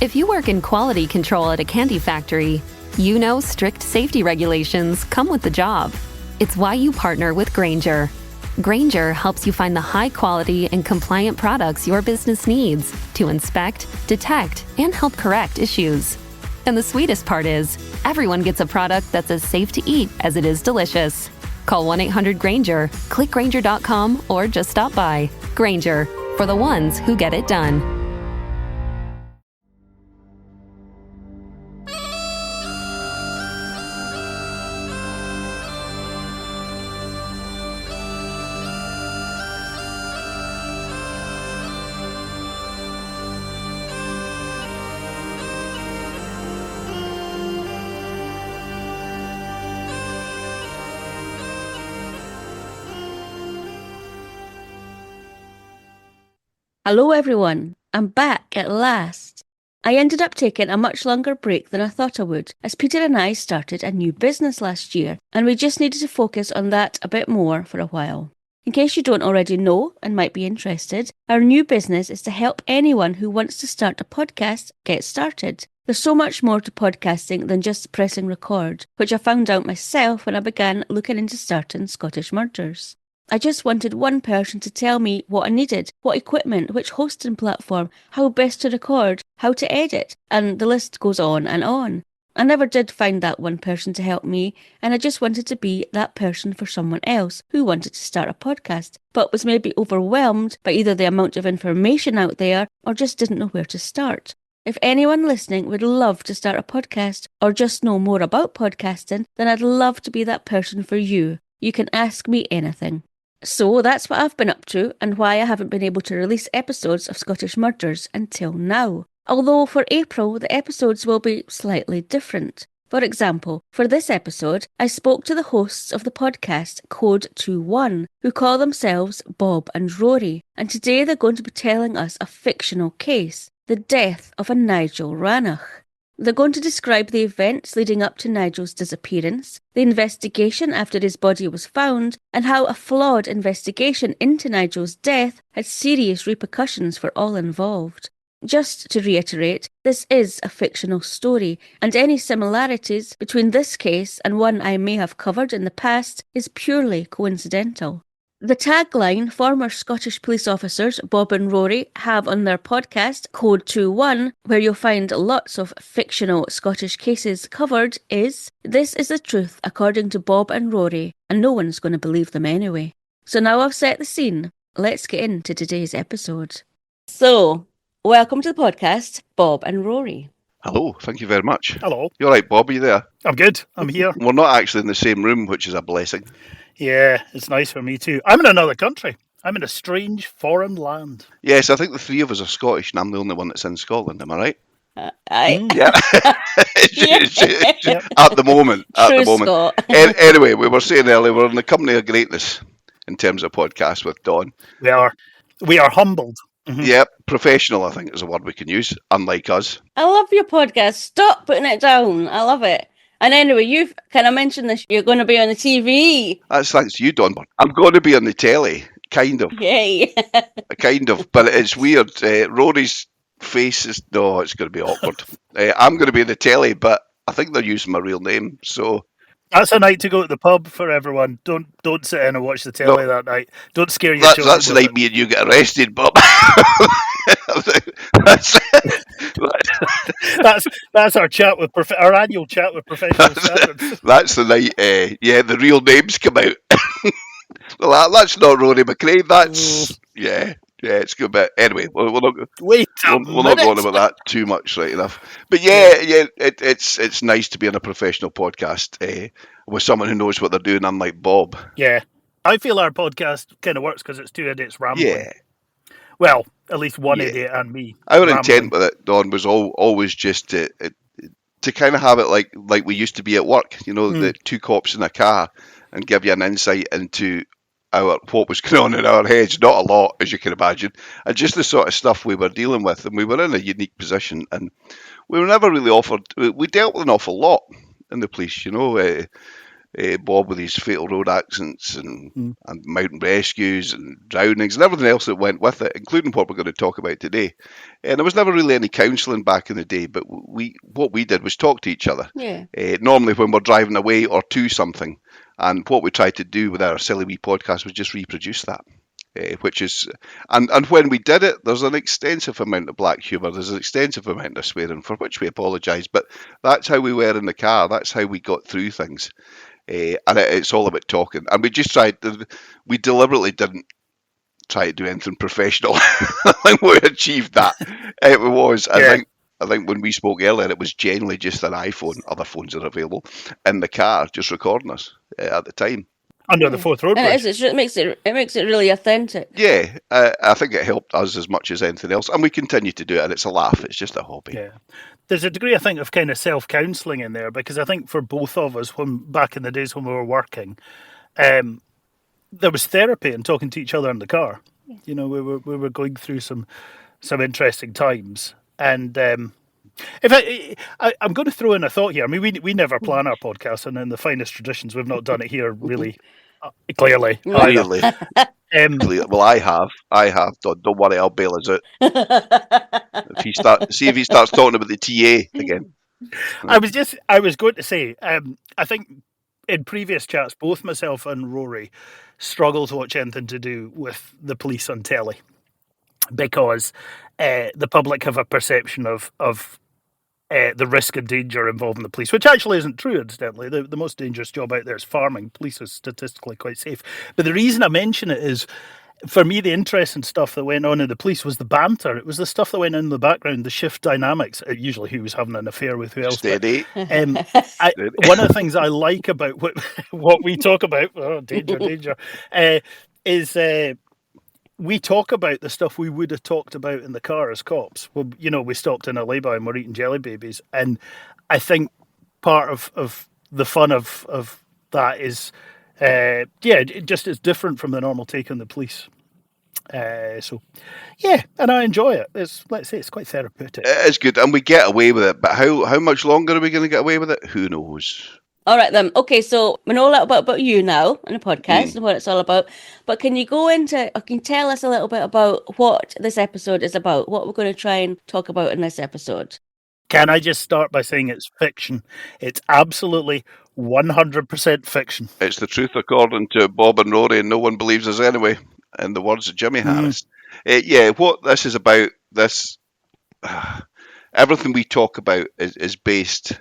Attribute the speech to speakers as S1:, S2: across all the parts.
S1: If you work in quality control at a candy factory, you know strict safety regulations come with the job. It's why you partner with Grainger. Grainger helps you find the high-quality and compliant products your business needs to inspect, detect, and help correct issues. And the sweetest part is, everyone gets a product that's as safe to eat as it is delicious. Call 1-800-GRAINGER, click Grainger.com, or just stop by. Grainger, for the ones who get it done.
S2: Hello everyone, I'm back at last. I ended up taking a much longer break than I thought I would, as Peter and I started a new business last year, and we just needed to focus on that a bit more for a while. In case you don't already know and might be interested, our new business is to help anyone who wants to start a podcast get started. There's so much more to podcasting than just pressing record, which I found out myself when I began looking into starting Scottish Murders. I just wanted one person to tell me what I needed, what equipment, which hosting platform, how best to record, how to edit, and the list goes on and on. I never did find that one person to help me, and I just wanted to be that person for someone else who wanted to start a podcast, but was maybe overwhelmed by either the amount of information out there or just didn't know where to start. If anyone listening would love to start a podcast or just know more about podcasting, then I'd love to be that person for you. You can ask me anything. So that's what I've been up to and why I haven't been able to release episodes of Scottish Murders until now. Although for April, the episodes will be slightly different. For example, for this episode, I spoke to the hosts of the podcast Code 21, who call themselves Bob and Rory, and today they're going to be telling us a fictional case, the death of a Nigel Rannoch. They're going to describe the events leading up to Nigel's disappearance, the investigation after his body was found, and how a flawed investigation into Nigel's death had serious repercussions for all involved. Just to reiterate, this is a fictional story, and any similarities between this case and one I may have covered in the past is purely coincidental. The tagline former Scottish police officers Bob and Rory have on their podcast, Code 21, where you'll find lots of fictional Scottish cases covered, is, "This is the truth according to Bob and Rory, and no one's going to believe them anyway." So now I've set the scene, let's get into today's episode. So, welcome to the podcast, Bob and Rory.
S3: Hello, thank you very much.
S4: Hello.
S3: You all right, Bob? Are you there?
S4: I'm good. I'm here.
S3: We're not actually in the same room, which is a blessing.
S4: Yeah, it's nice for me too. I'm in another country. I'm in a strange foreign land.
S3: Yes, I think the three of us are Scottish, and I'm the only one that's in Scotland. Am I right?
S2: Yeah.
S3: At the moment.
S2: True, Scott.
S3: Anyway, we were saying earlier, we're in the company of greatness in terms of podcasts with Don.
S4: We are humbled.
S3: Mm-hmm. Yep, professional, I think is a word we can use, unlike us.
S2: I love your podcast. Stop putting it down. I love it. And anyway, you've kind of mentioned this. You're going to be on the TV.
S3: That's thanks to you, Don. I'm going to be on the telly, kind of.
S2: Yay.
S3: Kind of, but it's weird. Rory's face is... No, it's going to be awkward. I'm going to be on the telly, but I think they're using my real name, so...
S4: That's a night to go to the pub for everyone. Don't sit in and watch the telly that night. Don't scare your children.
S3: That's the night me and you get arrested, Bob.
S4: That's our chat with our annual chat with professional standards.
S3: That's the night. The real names come out. Well, that's not Rory McRae. That's it's good. But anyway, we're not going about that too much, right enough. But it's nice to be on a professional podcast with someone who knows what they're doing, unlike Bob.
S4: Yeah, I feel our podcast kind of works because it's two idiots rambling.
S3: Yeah.
S4: Well, at least one idiot and me.
S3: Our intent with it, Don, was always just to kind of have it like we used to be at work. You know, the two cops in a car, and give you an insight into what was going on in our heads. Not a lot, as you can imagine, and just the sort of stuff we were dealing with. And we were in a unique position, and we were never really offered. We dealt with an awful lot in the police, you know. Bob with his fatal road accidents and mountain rescues and drownings and everything else that went with it, including what we're going to talk about today. And there was never really any counselling back in the day, but what we did was talk to each other.
S2: Yeah.
S3: Normally when we're driving away or to something, and what we tried to do with our silly wee podcast was just reproduce that. Which is, and when we did it, there's an extensive amount of black humour, there's an extensive amount of swearing, for which we apologise, but that's how we were in the car, that's how we got through things. And it's all about talking. And we deliberately didn't try to do anything professional. I think we achieved that. It was, I think when we spoke earlier, it was generally just an iPhone, other phones are available, in the car, just recording us at the time.
S4: Under the Fourth Road Bridge.
S2: It makes it really authentic.
S3: Yeah, I think it helped us as much as anything else, and we continue to do it, and it's a laugh, it's just a hobby.
S4: Yeah. There's a degree, I think, of kind of self-counselling in there, because I think for both of us, back in the days when we were working, there was therapy and talking to each other in the car. Yeah. You know, we were going through some interesting times, and I'm going to throw in a thought here. I mean, we never plan our podcast, and in the finest traditions, we've not done it here really clearly.
S3: Clearly. Well, I have. Don't worry, I'll bail us out. If he starts talking about the TA again.
S4: I was going to say, I think in previous chats, both myself and Rory struggle to watch anything to do with the police on telly, because the public have a perception of the risk and danger involving the police, which actually isn't true, incidentally. The most dangerous job out there is farming. Police is statistically quite safe. But the reason I mention it is, for me, the interesting stuff that went on in the police was the banter. It was the stuff that went on in the background, the shift dynamics. Usually who was having an affair with who else.
S3: Steady.
S4: One of the things I like about what we talk about, danger, is we talk about the stuff we would have talked about in the car as cops. Well, you know, we stopped in a lay-by and we're eating jelly babies. And I think part of the fun of that is, it just is different from the normal take on the police. So, yeah, and I enjoy it. It's quite therapeutic.
S3: It is good, and we get away with it. But how much longer are we going to get away with it? Who knows?
S2: All right, then. Okay, so we know a little bit about you now in the podcast and what it's all about. But can you tell us a little bit about what this episode is about? What we're going to try and talk about in this episode?
S4: Can I just start by saying it's fiction? It's absolutely 100% fiction.
S3: It's the truth according to Bob and Rory, and no one believes us anyway, in the words of Jimmy Harris. What this is about, everything we talk about is based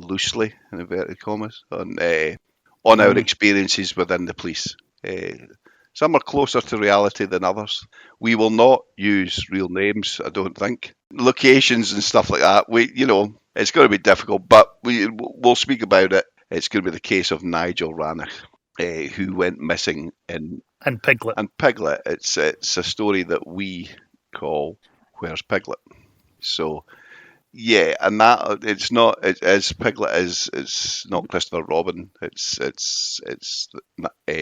S3: loosely, in inverted commas, on our experiences within the police. Some are closer to reality than others. We will not use real names, I don't think. Locations and stuff like that, it's going to be difficult, but we'll speak about it. It's going to be the case of Nigel Rannoch, who went missing in...
S4: And Piglet.
S3: It's a story that we call Where's Piglet? So... yeah, and that it's Piglet it's not Christopher Robin. It's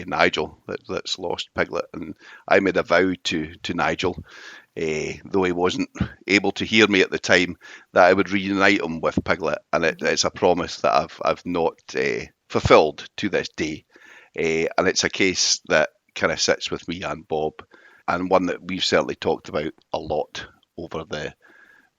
S3: Nigel that's lost Piglet, and I made a vow to Nigel, though he wasn't able to hear me at the time, that I would reunite him with Piglet, and it's a promise that I've not fulfilled to this day, and it's a case that kind of sits with me and Bob, and one that we've certainly talked about a lot over the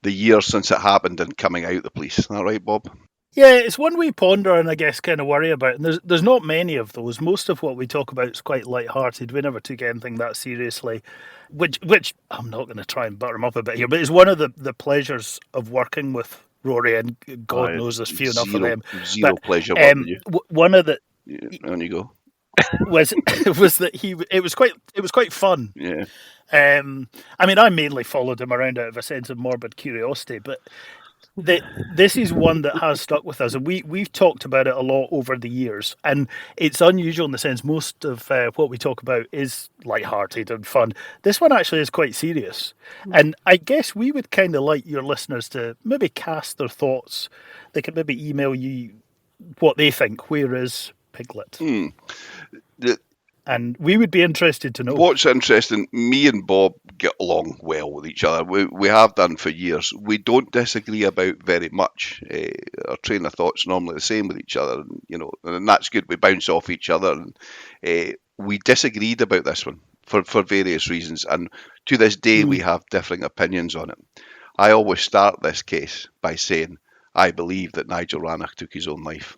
S3: years since it happened and coming out the police. Is that right, Bob?
S4: Yeah, it's one we ponder and I guess kind of worry about. And there's not many of those. Most of what we talk about is quite light-hearted. We never took anything that seriously, which I'm not going to try and butter him up a bit here, but it's one of the pleasures of working with Rory, and God knows there's few enough of them.
S3: Zero pleasure working with you.
S4: One of the...
S3: Yeah, on you go.
S4: was that it was quite fun.
S3: Yeah.
S4: I mean, I mainly followed him around out of a sense of morbid curiosity, but this is one that has stuck with us, and we've talked about it a lot over the years, and it's unusual in the sense most of what we talk about is lighthearted and fun. This one actually is quite serious, and I guess we would kind of like your listeners to maybe cast their thoughts. They could maybe email you what they think. Where is Piglet? And we would be interested to know.
S3: What's interesting, me and Bob get along well with each other. We have done for years. We don't disagree about very much. Our train of thought's normally the same with each other, and that's good. We bounce off each other. And we disagreed about this one for various reasons, and to this day we have differing opinions on it. I always start this case by saying I believe that Nigel Rannoch took his own life.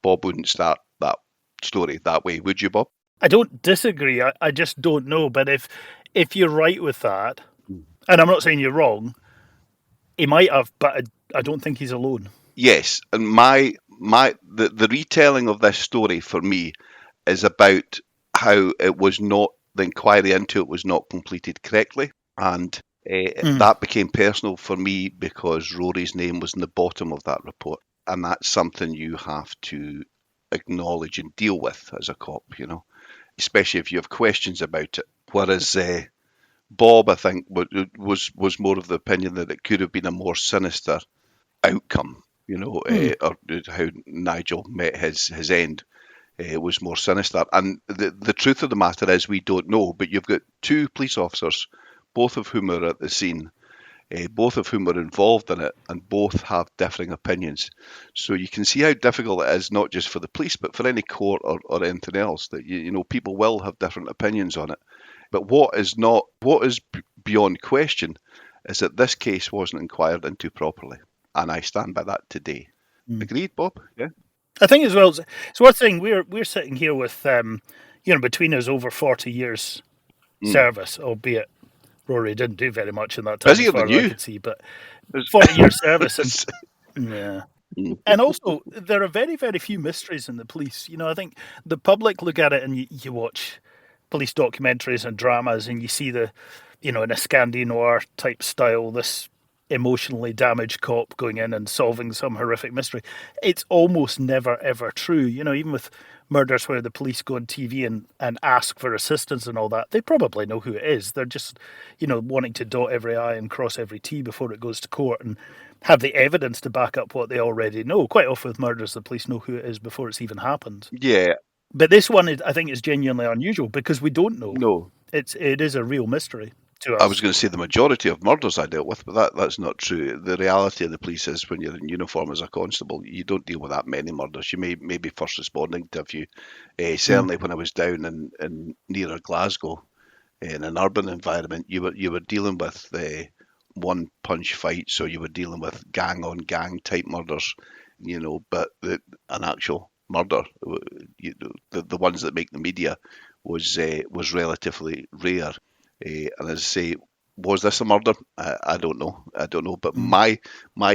S3: Bob wouldn't start that story that way, would you, Bob?
S4: I don't disagree. I just don't know. But if you're right with that, and I'm not saying you're wrong, he might have, but I don't think he's alone.
S3: Yes, and the retelling of this story for me is about how it was not, the inquiry into it was not completed correctly, and that became personal for me because Rory's name was in the bottom of that report, and that's something you have to acknowledge and deal with as a cop, especially if you have questions about it. Whereas Bob, I think, was more of the opinion that it could have been a more sinister outcome, or how Nigel met his end was more sinister. And the truth of the matter is we don't know, but you've got two police officers, both of whom are at the scene, both of whom were involved in it, and both have differing opinions. So you can see how difficult it is, not just for the police, but for any court or anything else, that people will have different opinions on it. But what is beyond question is that this case wasn't inquired into properly, and I stand by that today. Agreed, Bob? Yeah.
S4: I think as well, it's worth saying we're sitting here with between us over 40 years service, albeit Rory didn't do very much in that time,
S3: Busier
S4: as far
S3: than
S4: as
S3: you.
S4: I could see, but 40 years service. Yeah. And also, there are very, very few mysteries in the police. I think the public look at it and you watch police documentaries and dramas and you see in a Scandi noir type style, this emotionally damaged cop going in and solving some horrific mystery. It's almost never, ever true. Even with murders where the police go on TV and ask for assistance and all that, they probably know who it is. They're just, wanting to dot every I and cross every T before it goes to court and have the evidence to back up what they already know. Quite often with murders, the police know who it is before it's even happened.
S3: Yeah.
S4: But this one, I think, is genuinely unusual because we don't know.
S3: No.
S4: It is a real mystery to us.
S3: I was going to say the majority of murders I dealt with, but that's not true. The reality of the police is when you're in uniform as a constable, you don't deal with that many murders. You may be first responding to a few. Certainly when I was down in nearer Glasgow, in an urban environment, you were dealing with one punch fights, so you were dealing with gang on gang type murders, but an actual murder, the ones that make the media was relatively rare. And as I say, was this a murder? I don't know. But my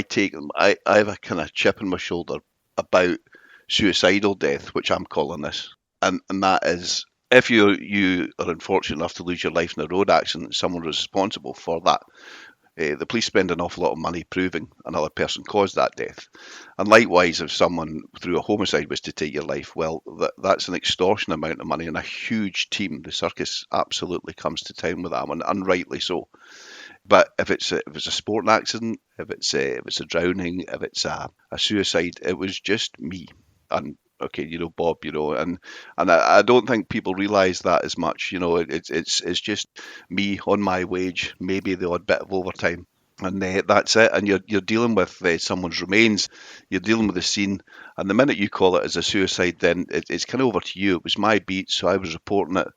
S3: take, I have a kind of chip on my shoulder about suicidal death, which I'm calling this, and that is, if you are unfortunate enough to lose your life in a road accident, someone was responsible for that. The police spend an awful lot of money proving another person caused that death. And likewise, if someone through a homicide was to take your life, well, that's an extortion amount of money and a huge team. The circus absolutely comes to town with that one, and rightly so. But if it's a sporting accident, if it's a drowning, if it's a suicide, it was just me. And okay, Bob, and I don't think people realise that as much. It's just me on my wage, maybe the odd bit of overtime, and that's it. And you're dealing with someone's remains, you're dealing with the scene, and the minute you call it as a suicide, then it's kind of over to you. It was my beat, so I was reporting it.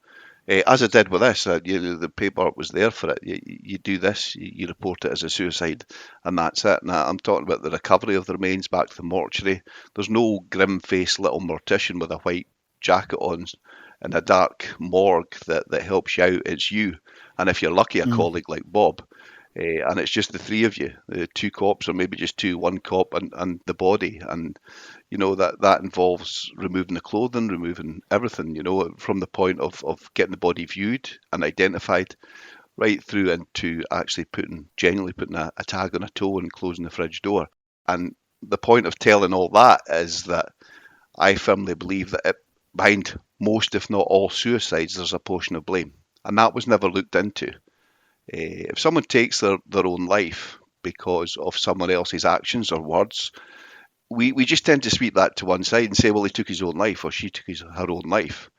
S3: As I did with this, the paperwork was there for it. You do this, you report it as a suicide, and that's it. Now, I'm talking about the recovery of the remains back to the mortuary. There's no grim-faced little mortician with a white jacket on in a dark morgue that helps you out. It's you, and if you're lucky, a colleague like Bob. And it's just the three of you, the two cops, or maybe just one cop and the body. And, that involves removing the clothing, removing everything, from the point of getting the body viewed and identified right through into actually genuinely putting a tag on a toe and closing the fridge door. And the point of telling all that is that I firmly believe that behind most, if not all, suicides, there's a portion of blame. And that was never looked into. If someone takes their own life because of someone else's actions or words, we just tend to sweep that to one side and say, well, he took his own life or she took her own life.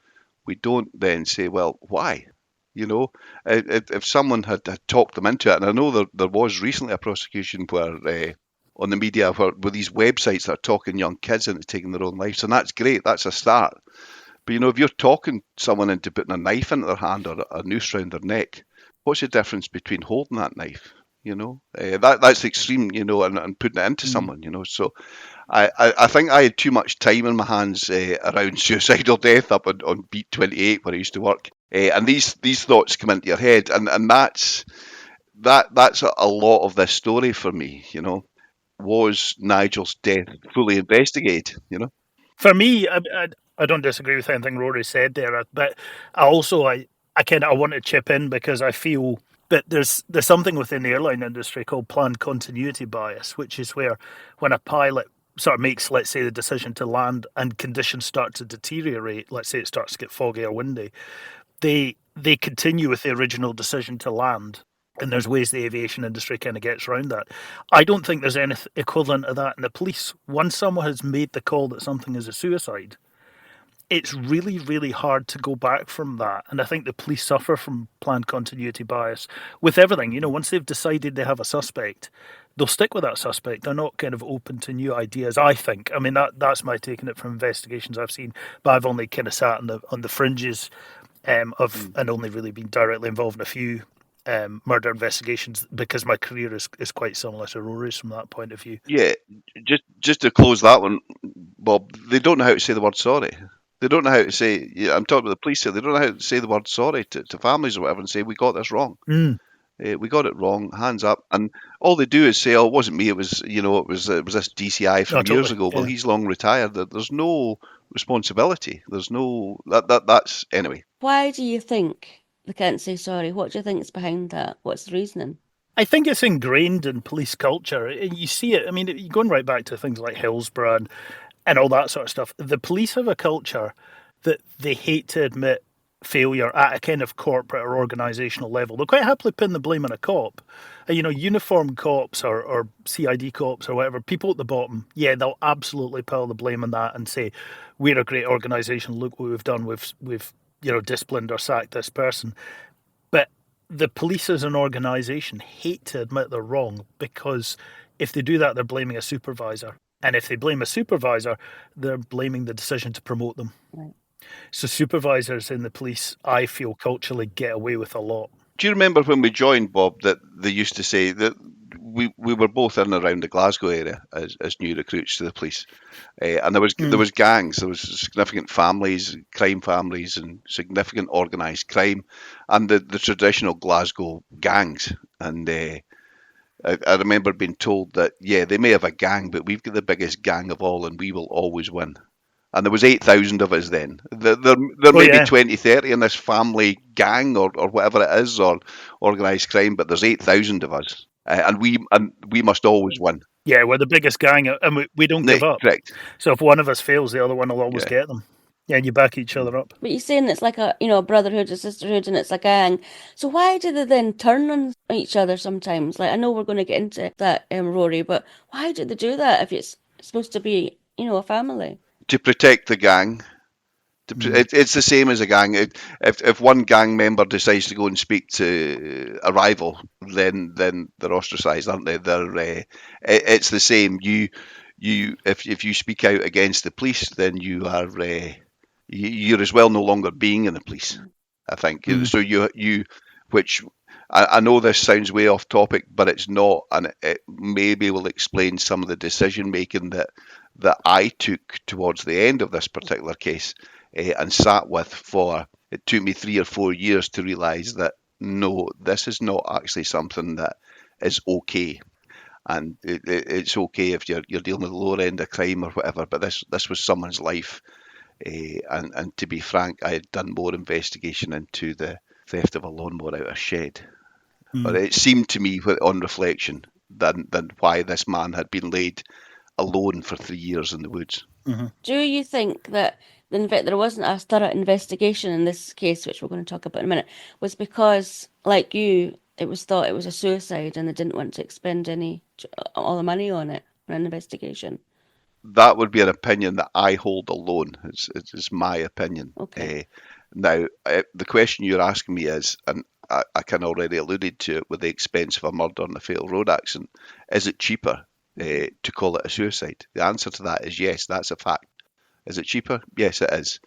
S3: we don't then say, well, why? You know, if someone had talked them into it, and I know there was recently a prosecution where on the media where these websites that are talking young kids into taking their own lives, and that's great, that's a start. But you know, if you're talking someone into putting a knife into their hand or a noose around their neck, what's the difference between holding that knife? You know, that's extreme. You know, and putting it into someone. You know, so I think I had too much time in my hands around suicidal death up on Beat 28 where I used to work, and these thoughts come into your head, and that's a lot of this story for me. You know, was Nigel's death fully investigated? You know.
S4: For me, I don't disagree with anything Rory said there, but I also I want to chip in because I feel that there's something within the airline industry called planned continuity bias, which is where when a pilot sort of makes, let's say, the decision to land and conditions start to deteriorate, let's say it starts to get foggy or windy, they continue with the original decision to land. And there's ways the aviation industry kind of gets around that. I don't think there's any equivalent of that in the police. Once someone has made the call that something is a suicide, it's really, really hard to go back from that. And I think the police suffer from planned continuity bias with everything. You know, once they've decided they have a suspect, they'll stick with that suspect. They're not kind of open to new ideas, I think. I mean, that's my taking it from investigations I've seen, but I've only kind of sat on the fringes of and only really been directly involved in a few murder investigations because my career is quite similar to Rory's from that point of view.
S3: Yeah, just to close that one, Bob, they don't know how to say the word sorry. They don't know how to say, yeah, I'm talking about the police here, they don't know how to say the word sorry to families or whatever and say, we got this wrong. We got it wrong, hands up. And all they do is say, oh, it wasn't me, it was this DCI from years ago. Well, he's long retired. There's no responsibility. There's no, that's, anyway.
S2: Why do you think they can't say sorry? What do you think is behind that? What's the reasoning?
S4: I think it's ingrained in police culture. You see it, I mean, going right back to things like Hillsborough and all that sort of stuff. The police have a culture that they hate to admit failure at a kind of corporate or organisational level. They'll quite happily pin the blame on a cop. You know, uniformed cops or CID cops or whatever, people at the bottom, yeah, they'll absolutely pile the blame on that and say, we're a great organisation, look what we've done, we've disciplined or sacked this person. But the police as an organisation hate to admit they're wrong because if they do that, they're blaming a supervisor. And if they blame a supervisor, they're blaming the decision to promote them.
S2: Right.
S4: So supervisors in the police, I feel, culturally get away with a lot.
S3: Do you remember when we joined, Bob, that they used to say that we were both in and around the Glasgow area as new recruits to the police, and there was gangs, there was significant families, crime families, and significant organised crime, and the traditional Glasgow gangs. And I remember being told that, yeah, they may have a gang, but we've got the biggest gang of all, and we will always win. And there was 8,000 of us then. There may be 20, 30 in this family gang or whatever it is, or organised crime, but there's 8,000 of us. And we must always win.
S4: Yeah, we're the biggest gang, and we don't give up.
S3: Correct.
S4: So if one of us fails, the other one will always get them. Yeah, and you back each other up.
S2: But you're saying it's like a brotherhood, a sisterhood, and it's a gang. So why do they then turn on each other sometimes? Like, I know we're going to get into that, Rory, but why do they do that if it's supposed to be, a family?
S3: To protect the gang. It's the same as a gang. If one gang member decides to go and speak to a rival, then they're ostracised, aren't they? It's the same. If you speak out against the police, then you're as well no longer being in the police. I think so. Which I know this sounds way off topic, but it's not, and it maybe will explain some of the decision making that I took towards the end of this particular case and sat with it took me 3 or 4 years to realise that no, this is not actually something that is okay. And it's okay if you're dealing with the lower end of crime or whatever, but this was someone's life. And to be frank, I had done more investigation into the theft of a lawnmower out of a shed. But it seemed to me, on reflection, than why this man had been laid alone for 3 years in the woods.
S2: Mm-hmm. Do you think that there wasn't a thorough investigation in this case, which we're going to talk about in a minute, was because, like you, it was thought it was a suicide and they didn't want to expend all the money on it for an investigation?
S3: That would be an opinion that I hold alone. It's my opinion.
S2: Okay.
S3: Now, the question you're asking me is, and I kind of already alluded to it with the expense of a murder and a fatal road accident, is it cheaper to call it a suicide? The answer to that is yes, that's a fact. Is it cheaper? Yes, it is.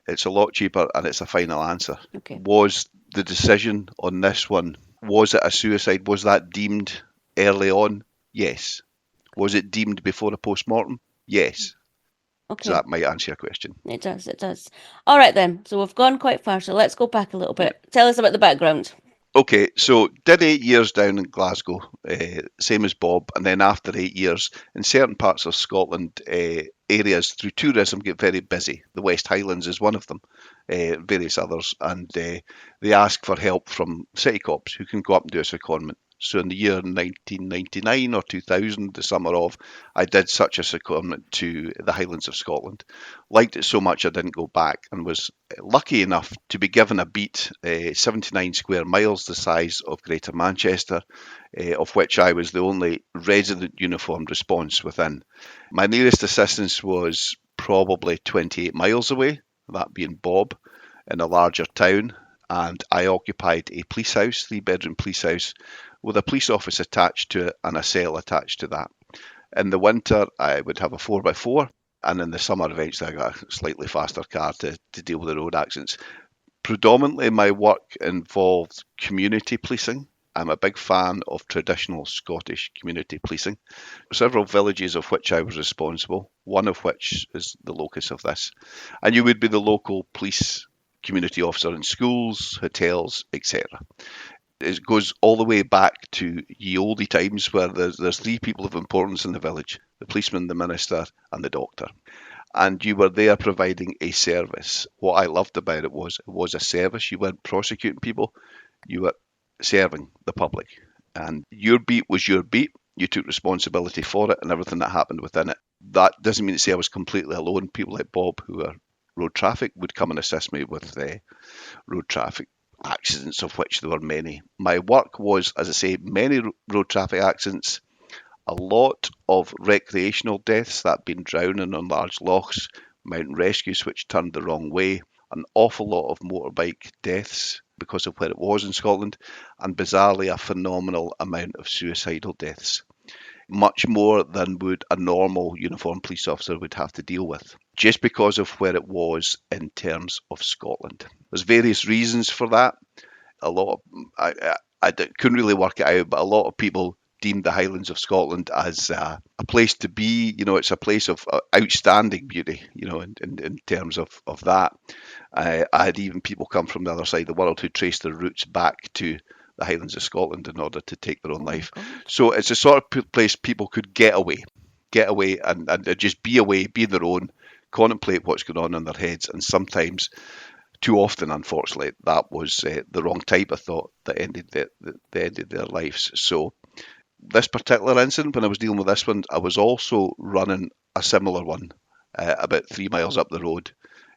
S3: It's a lot cheaper, and it's a final answer.
S2: Okay.
S3: Was the decision on this one, was it a suicide? Was that deemed early on? Yes. Was it deemed before a post-mortem? Yes.
S2: Okay.
S3: So that might answer your question.
S2: It does. All right then. So we've gone quite far. So let's go back a little bit. Tell us about the background.
S3: Okay, so did 8 years down in Glasgow, same as Bob, and then after 8 years, in certain parts of Scotland, areas through tourism get very busy. The West Highlands is one of them, various others, and they ask for help from city cops who can go up and do a secondment. So in the year 1999 or 2000, the summer of, I did such a secondment to the Highlands of Scotland. Liked it so much I didn't go back, and was lucky enough to be given a beat, 79 square miles, the size of Greater Manchester, of which I was the only resident uniformed response within. My nearest assistance was probably 28 miles away, that being Bob, in a larger town, and I occupied a police house, 3-bedroom police house, with a police office attached to it and a cell attached to that. In the winter, I would have a 4x4, and in the summer, eventually, I got a slightly faster car to deal with the road accidents. Predominantly, my work involved community policing. I'm a big fan of traditional Scottish community policing. Several villages of which I was responsible, one of which is the locus of this. And you would be the local police community officer in schools, hotels, etc. It goes all the way back to ye olde times, where there's 3 people of importance in the village: the policeman, the minister, and the doctor. And you were there providing a service. What I loved about it was a service. You weren't prosecuting people, you were serving the public. And your beat was your beat. You took responsibility for it and everything that happened within it. That doesn't mean to say I was completely alone. People like Bob, who are road traffic, would come and assist me with road traffic accidents, of which there were many. My work was, as I say, many road traffic accidents, a lot of recreational deaths, that being drowning on large lochs, mountain rescues which turned the wrong way, an awful lot of motorbike deaths because of where it was in Scotland, and bizarrely a phenomenal amount of suicidal deaths. Much more than would a normal uniformed police officer would have to deal with, just because of where it was in terms of Scotland. There's various reasons for that. A lot of, I couldn't really work it out, but a lot of people deemed the Highlands of Scotland as a place to be. You know, it's a place of outstanding beauty, you know, in terms of that. I had even people come from the other side of the world who traced their roots back to the Highlands of Scotland in order to take their own life. So it's a sort of place people could get away and just be away, be their own, contemplate what's going on in their heads. And sometimes, too often, unfortunately, that was the wrong type of thought that ended their lives. So this particular incident, when I was dealing with this one, I was also running a similar one about 3 miles up the road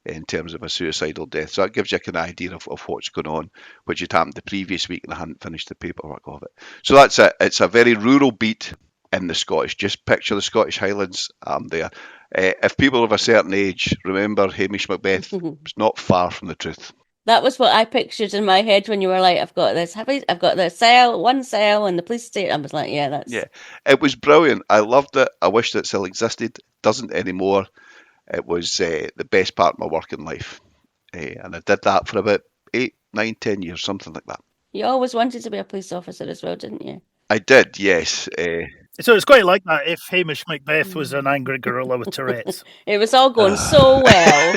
S3: in terms of a suicidal death. So that gives you an idea of what's going on, which had happened the previous week, and I hadn't finished the paperwork of it. So that's it. It's a very rural beat in the Scottish. Just picture the Scottish Highlands there. If people of a certain age remember Hamish Macbeth, it's not far from the truth.
S2: That was what I pictured in my head when you were like, I've got this, I've got the cell, one cell, and the police station. I was like, yeah, that's...
S3: Yeah, it was brilliant. I loved it. I wish that it still existed. It doesn't anymore. It was the best part of my working life. And I did that for about 8, 9, 10 years, something like that.
S2: You always wanted to be a police officer as well, didn't you?
S3: I did, yes.
S4: So it's quite like that if Hamish Macbeth was an angry gorilla with Tourette's.
S2: It was all going so well.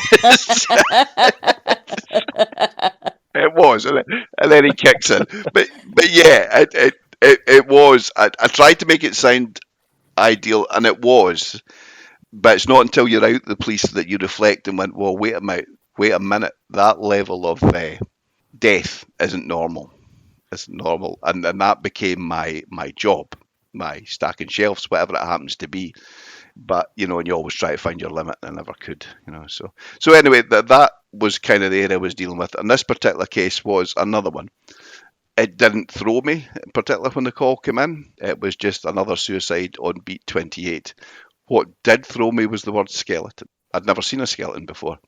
S3: It was, and then he kicks in. But yeah, it was. I tried to make it sound ideal, and it was. But it's not until you're out the police that you reflect and went, well, wait a minute. That level of death isn't normal. Isn't normal, and that became my job, my stacking shelves, whatever it happens to be. But you know, and you always try to find your limit, and I never could, you know. So anyway, that was kind of the area I was dealing with, and this particular case was another one. It didn't throw me, particularly when the call came in. It was just another suicide on beat 28. What did throw me was the word skeleton. I'd never seen a skeleton before,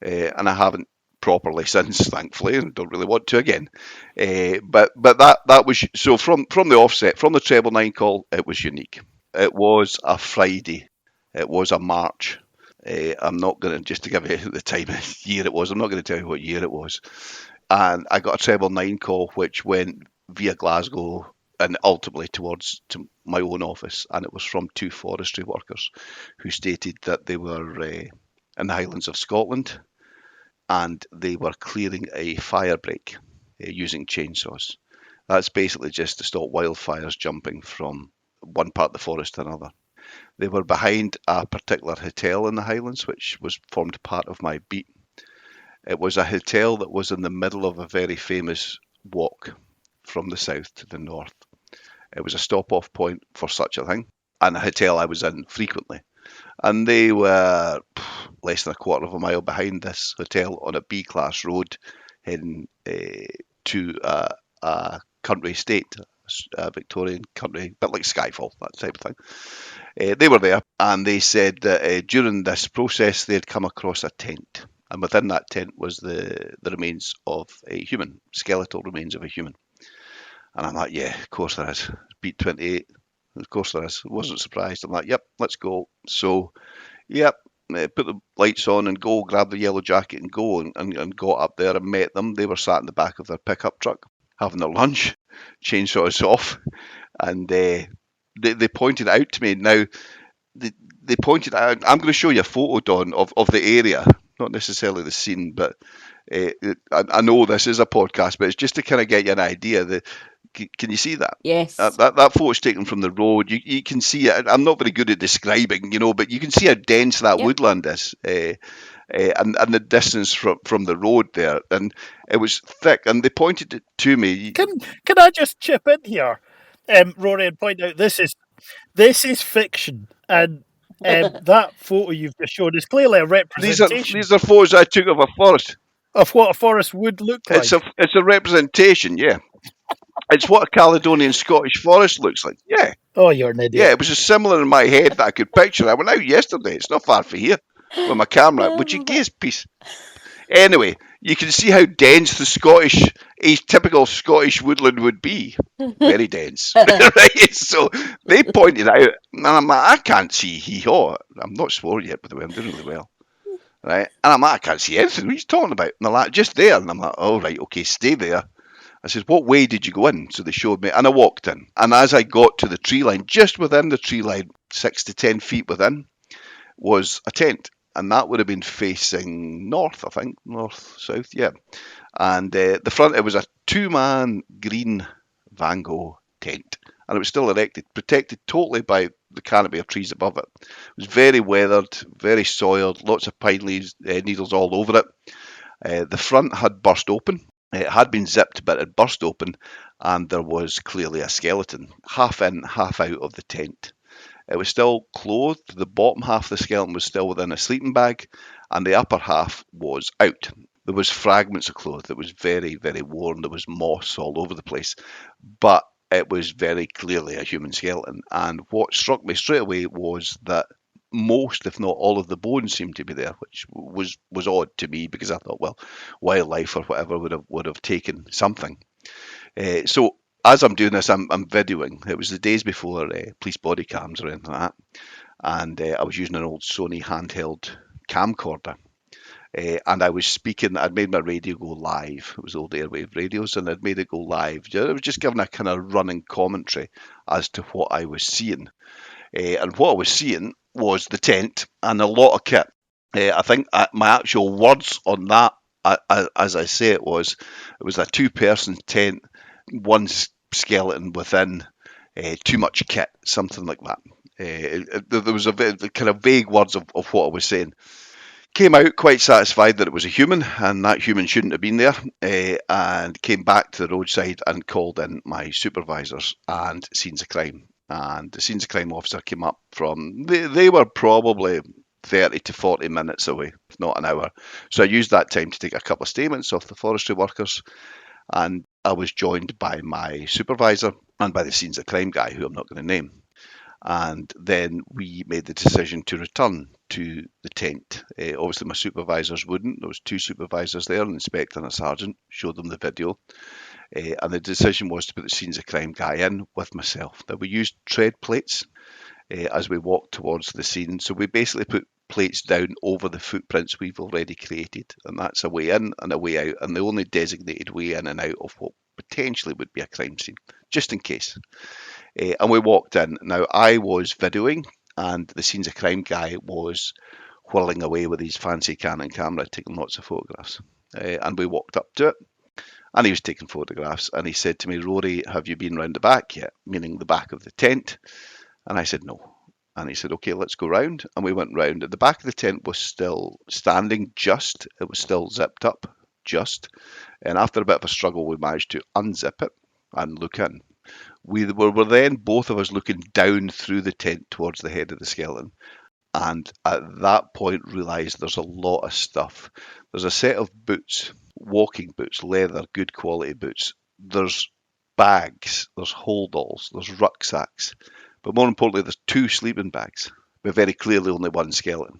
S3: and I haven't properly since, thankfully, and don't really want to again. But that was so from the offset, from the treble 9 call, it was unique. It was a Friday. It was a March. I'm not going to, just to give you the time of year it was, I'm not going to tell you what year it was. And I got a treble 9 call, which went via Glasgow and ultimately towards to my own office. And it was from 2 forestry workers who stated that they were in the Highlands of Scotland and they were clearing a fire break using chainsaws. That's basically just to stop wildfires jumping from one part of the forest to another. They were behind a particular hotel in the Highlands, which was formed part of my beat. It was a hotel that was in the middle of a very famous walk from the south to the north. It was a stop-off point for such a thing, and a hotel I was in frequently. And they were less than a quarter of a mile behind this hotel on a B-class road heading to a country estate, a Victorian country, a bit like Skyfall, that type of thing. They were there, and they said that during this process they'd come across a tent. And within that tent was the remains of a human, skeletal remains of a human. And I'm like, yeah, of course there is. Beat 28. Of course there is. Wasn't surprised. I'm like, yep, let's go. So, yep, put the lights on and go, grab the yellow jacket and go, and got up there and met them. They were sat in the back of their pickup truck having their lunch, chainsaws off, and they pointed out to me. Now, they pointed out, I'm going to show you a photo, Don, of the area, not necessarily the scene, but I know this is a podcast, but it's just to kind of get you an idea. Can you see that?
S2: Yes.
S3: That photo's taken from the road. You can see it. I'm not very good at describing, but you can see how dense that woodland is, and the distance from the road there, and it was thick. And they pointed it to me.
S4: Can I just chip in here, Rory, and point out this is fiction, and that photo you've just shown is clearly a representation.
S3: These are photos I took of a forest.
S4: Of what a forest would look like.
S3: It's a representation, yeah. It's what a Caledonian Scottish forest looks like. Yeah.
S4: Oh, you're an idiot.
S3: Yeah, it was as similar in my head that I could picture. I went out yesterday. It's not far from here with my camera. Would you gaze, piece? Anyway, you can see how dense a typical Scottish woodland would be. Very dense. Right? So they pointed out, and I'm like, I can't see hee-haw. I'm not sworn yet, by the way. I'm doing really well. Right? And I'm like, I can't see anything. What are you talking about? And they're like, just there. And I'm like, oh, right, okay, stay there. I said, what way did you go in? So they showed me, and I walked in. And as I got to the tree line, just within the tree line, 6 to 10 feet within, was a tent. And that would have been facing north, I think, north-south, yeah. And the front, it was a 2-man green Van Gogh tent. And it was still erected, protected totally by the canopy of trees above it. It was very weathered, very soiled, lots of pine leaves, needles all over it. The front had burst open. It had been zipped, but it burst open, and there was clearly a skeleton, half in, half out of the tent. It was still clothed. The bottom half of the skeleton was still within a sleeping bag, and the upper half was out. There was fragments of cloth. It was very, very worn. There was moss all over the place, but it was very clearly a human skeleton. And what struck me straight away was that most, if not all, of the bones seemed to be there, which was odd to me because I thought, well, wildlife or whatever would have taken something. So as I'm doing this, I'm videoing. It was the days before police body cams or anything like that, and I was using an old Sony handheld camcorder. And I was speaking, I'd made my radio go live. It was old airwave radios, and I'd made it go live. I was just giving a kind of running commentary as to what I was seeing. And what I was seeing was the tent and a lot of kit. I think my actual words on that, as I say it was a 2-person tent, one skeleton within, too much kit, something like that. There was a kind of vague words of what I was saying. Came out quite satisfied that it was a human, and that human shouldn't have been there, and came back to the roadside and called in my supervisors and scenes of crime. And the scenes of crime officer came up from, they were probably 30 to 40 minutes away, if not an hour. So I used that time to take a couple of statements off the forestry workers, and I was joined by my supervisor and by the scenes of crime guy, who I'm not going to name. And then we made the decision to return to the tent. Obviously, my supervisors wouldn't. There was 2 supervisors there, an inspector and a sergeant, showed them the video. And the decision was to put the scenes of crime guy in with myself. Now, we used tread plates as we walked towards the scene. So we basically put plates down over the footprints we've already created. And that's a way in and a way out, and the only designated way in and out of what potentially would be a crime scene, just in case. And we walked in. Now, I was videoing, and the scenes of crime guy was whirling away with his fancy Canon camera, taking lots of photographs. And we walked up to it, and he was taking photographs. And he said to me, "Rory, have you been round the back yet?" Meaning the back of the tent. And I said, "No." And he said, "Okay, let's go round." And we went round. And the back of the tent was still standing just. It was still zipped up just. And after a bit of a struggle, we managed to unzip it and look in. We were then, both of us, looking down through the tent towards the head of the skeleton. And at that point, realised there's a lot of stuff. There's a set of boots, walking boots, leather, good quality boots. There's bags, there's holdalls, there's rucksacks. But more importantly, there's 2 sleeping bags, but very clearly only 1 skeleton.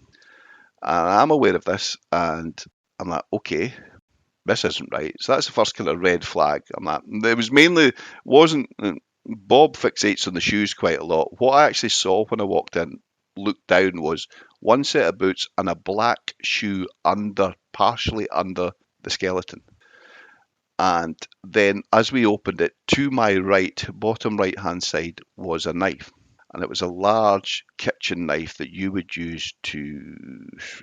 S3: And I'm aware of this, and I'm like, okay, this isn't right. So that's the first kind of red flag. I'm like, it was mainly, wasn't, Bob fixates on the shoes quite a lot. What I actually saw when I walked in, looked down, was 1 set of boots and a black shoe partially under the skeleton. And then as we opened it, to my right, bottom right hand side, was a knife. And it was a large kitchen knife that you would use to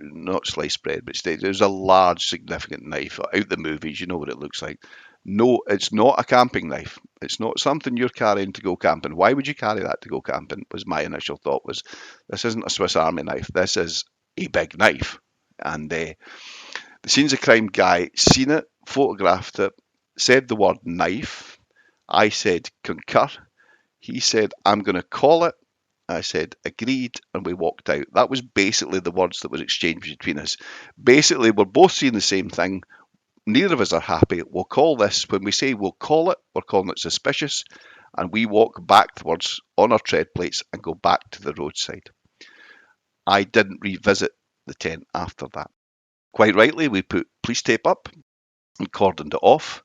S3: not slice bread, but it was a large, significant knife. Out the movies, you know what it looks like. No, it's not a camping knife. It's not something you're carrying to go camping. Why would you carry that to go camping? Was my initial thought. Was, this isn't a Swiss Army knife. This is a big knife. And the scenes of crime guy seen it, photographed it, said the word knife. I said concur. He said, "I'm going to call it." I said, "Agreed," and we walked out. That was basically the words that was exchanged between us. Basically, we're both seeing the same thing. Neither of us are happy. We'll call this, when we say we'll call it, we're calling it suspicious, and we walk backwards on our tread plates and go back to the roadside. I didn't revisit the tent after that. Quite rightly, we put police tape up and cordoned it off.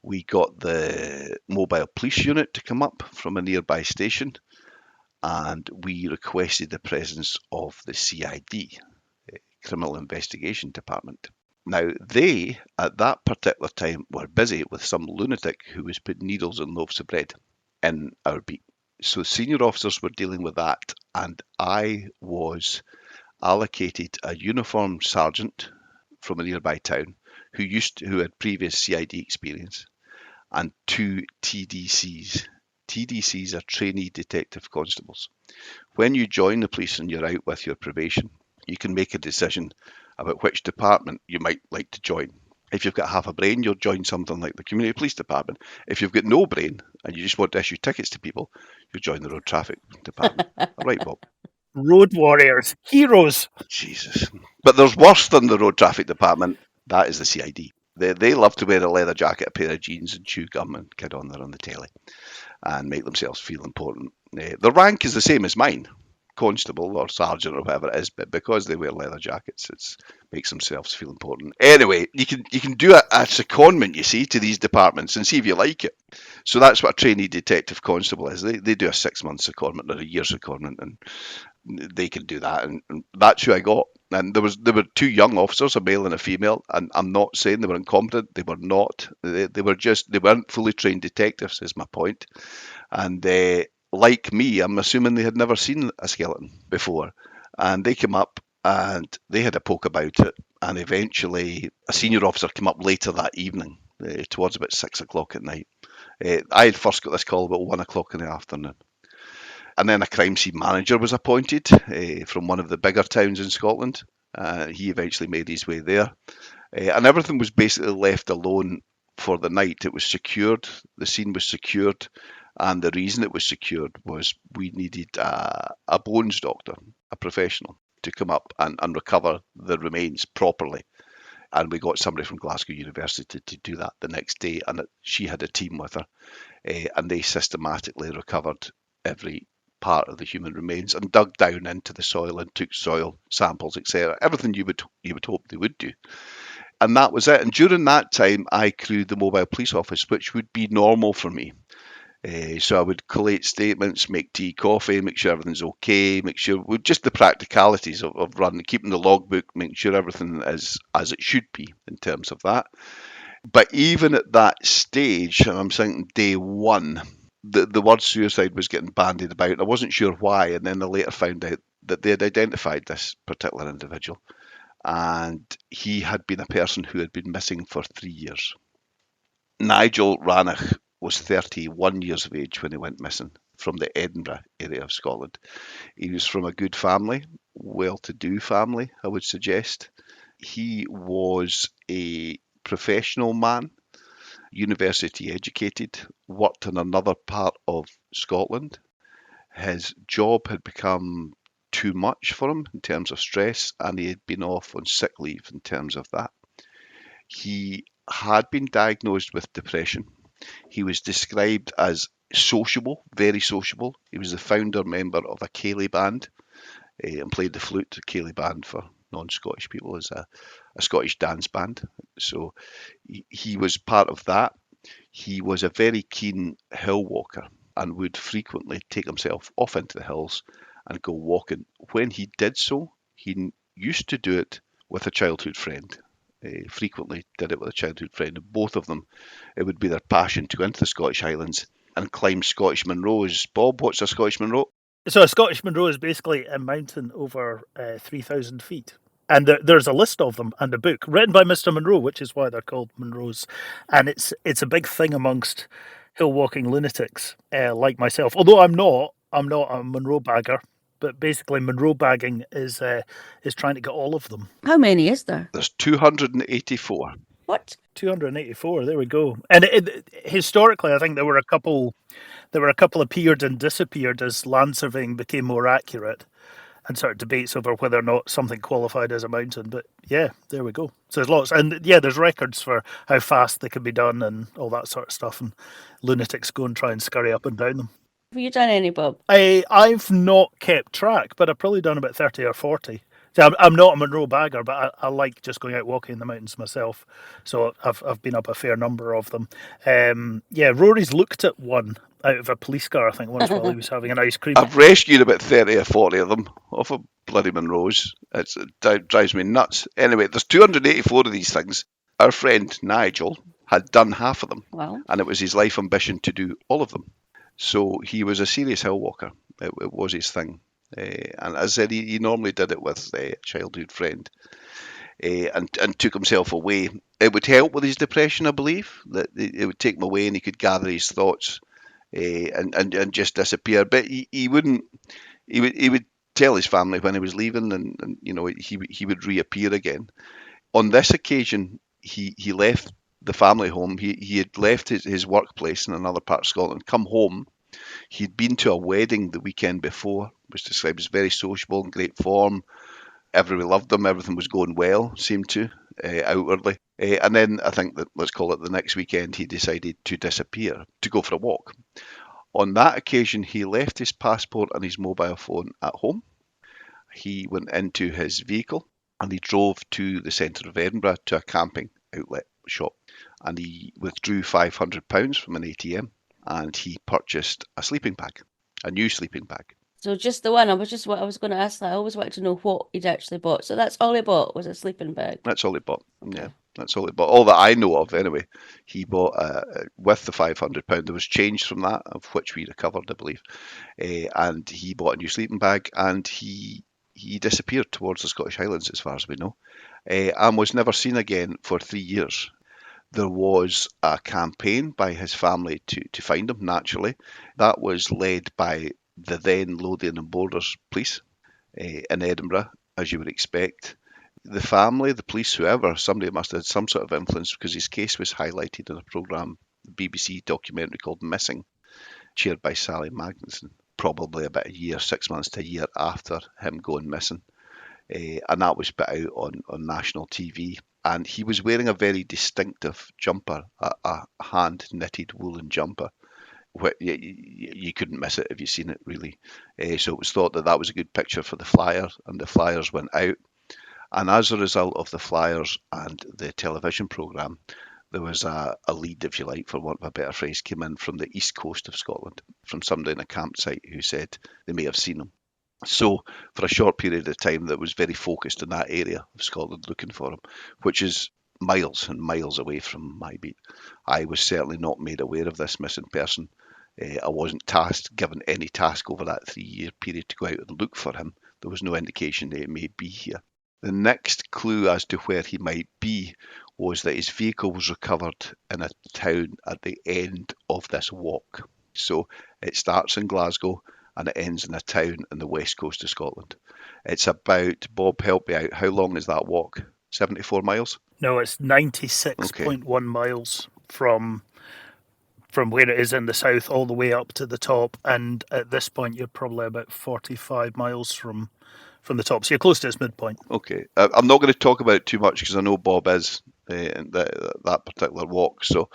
S3: We got the mobile police unit to come up from a nearby station, and we requested the presence of the CID, Criminal Investigation Department. Now, they, at that particular time, were busy with some lunatic who was putting needles in loaves of bread in our beat. So senior officers were dealing with that, and I was allocated a uniformed sergeant from a nearby town who had previous CID experience, and 2 TDCs. TDCs are trainee detective constables. When you join the police and you're out with your probation, you can make a decision about which department you might like to join. If you've got half a brain, you'll join something like the community police department. If you've got no brain and you just want to issue tickets to people, you'll join the road traffic department. Right, Bob?
S4: Road warriors, heroes.
S3: Jesus. But there's worse than the road traffic department. That is the CID. They love to wear a leather jacket, a pair of jeans, and chew gum and kid on there on the telly and make themselves feel important. The rank is the same as mine, constable or sergeant or whatever it is, but because they wear leather jackets, it makes themselves feel important. Anyway, you can do a secondment, you see, to these departments and see if you like it. So that's what a trainee detective constable is. They do a 6-month secondment or a year secondment, and they can do that, and that's who I got. And there were 2 young officers, a male and a female, and I'm not saying they were incompetent. They were not. They weren't fully trained detectives, is my point. And like me, I'm assuming they had never seen a skeleton before. And they came up and they had a poke about it. And eventually, a senior officer came up later that evening, towards about 6 o'clock at night. I had first got this call about 1 o'clock in the afternoon. And then a crime scene manager was appointed from one of the bigger towns in Scotland. He eventually made his way there. And everything was basically left alone for the night. It was secured. The scene was secured. And the reason it was secured was we needed a bones doctor, a professional, to come up and recover the remains properly. And we got somebody from Glasgow University to do that the next day. And she had a team with her. And they systematically recovered every part of the human remains and dug down into the soil and took soil samples, etc. Everything you would hope they would do. And that was it. And during that time, I crewed the mobile police office, which would be normal for me. So I would collate statements, make tea, coffee, make sure everything's okay, make sure just the practicalities of running, keeping the logbook, making sure everything is as it should be in terms of that. But even at that stage, and I'm saying day one, the word suicide was getting bandied about. I wasn't sure why, and then I later found out that they had identified this particular individual, and he had been a person who had been missing for 3 years. Nigel Rannoch was 31 years of age when he went missing from the Edinburgh area of Scotland. He was from a good family, well-to-do family, I would suggest. He was a professional man, university educated, worked in another part of Scotland. His job had become too much for him in terms of stress, and he had been off on sick leave in terms of that. He had been diagnosed with depression. He was described as sociable, very sociable. He was the founder member of a Ceilidh band and played the flute. Ceilidh band, for non-Scottish people, is a Scottish dance band. So he was part of that. He was a very keen hill walker and would frequently take himself off into the hills and go walking. When he did so, he used to do it with a childhood friend. Frequently did it with a childhood friend. And both of them, it would be their passion to go into the Scottish Highlands and climb Scottish Munros. Bob, what's a Scottish Munro?
S4: So a Scottish Munro is basically a mountain over 3,000 feet. And there's a list of them and a book written by Mr. Munro, which is why they're called Munros. And it's a big thing amongst hill walking lunatics like myself. Although I'm not a Munro bagger, but basically Munro bagging is trying to get all of them.
S2: How many is there?
S3: There's 284.
S2: What?
S4: 284. There we go. And historically, I think there were a couple appeared and disappeared as land surveying became more accurate, and sort of debates over whether or not something qualified as a mountain. But yeah, there we go. So there's lots, and yeah, there's records for how fast they can be done and all that sort of stuff. And lunatics go and try and scurry up and down them.
S2: Have you done any, Bob?
S4: I've not kept track, but I've probably done about 30 or 40. So I'm not a Munro bagger, but I like just going out walking in the mountains myself. So I've been up a fair number of them. Yeah, Rory's looked at one out of a police car, I think, once while he was having an ice cream.
S3: I've rescued about 30 or 40 of them off of bloody Munros. It drives me nuts. Anyway, there's 284 of these things. Our friend Nigel had done half of them.
S2: Wow.
S3: And it was his life ambition to do all of them. So he was a serious hill walker. It was his thing. And as I said, he normally did it with a childhood friend and took himself away. It would help with his depression, I believe, that it would take him away and he could gather his thoughts and just disappear. But he wouldn't. He would tell his family when he was leaving, and you know he would reappear again. On this occasion, he left the family home. He had left his workplace in another part of Scotland, come home. He'd been to a wedding the weekend before, was described as very sociable and great form. Everybody loved him. Everything was going well, seemed to, outwardly. And then I think that, let's call it the next weekend, he decided to disappear, to go for a walk. On that occasion, he left his passport and his mobile phone at home. He went into his vehicle and he drove to the centre of Edinburgh to a camping outlet shop. And he withdrew £500 from an ATM and he purchased a sleeping bag, a new sleeping bag.
S2: So just the one. I was going to ask that. I always wanted to know what he'd actually bought. So that's all he bought, was a sleeping bag.
S3: That's all he bought.
S2: Okay.
S3: Yeah, that's all he bought. All that I know of, anyway. He bought with the £500. There was change from that, of which we recovered, I believe. And he bought a new sleeping bag, and he disappeared towards the Scottish Highlands, as far as we know, and was never seen again for 3 years. There was a campaign by his family to find him, naturally. That was led by the then Lothian and Borders Police in Edinburgh, as you would expect. The family, the police, whoever, somebody must have had some sort of influence because his case was highlighted in a programme, the BBC documentary called Missing, chaired by Sally Magnuson, probably about a year, 6 months to a year after him going missing. And that was put out on national TV. And he was wearing a very distinctive jumper, a hand-knitted woolen jumper. You couldn't miss it if you'd seen it, really. So it was thought that that was a good picture for the flyer, and the flyers went out. And as a result of the flyers and the television programme, there was a lead, if you like, for want of a better phrase, came in from the east coast of Scotland, from somebody in a campsite who said they may have seen him. So for a short period of time, that was very focused in that area of Scotland looking for him, which is miles and miles away from my beat. I was certainly not made aware of this missing person. I wasn't given any task over that 3-year period to go out and look for him. There was no indication that he may be here. The next clue as to where he might be was that his vehicle was recovered in a town at the end of this walk. So it starts in Glasgow and it ends in a town in the west coast of Scotland. It's about, Bob, help me out, how long is that walk? 74 miles?
S4: No, it's 96.1 miles from where it is in the south all the way up to the top, and at this point you're probably about 45 miles from the top, so you're close to its midpoint.
S3: Okay, I'm not going to talk about it too much because I know Bob is in that particular walk. So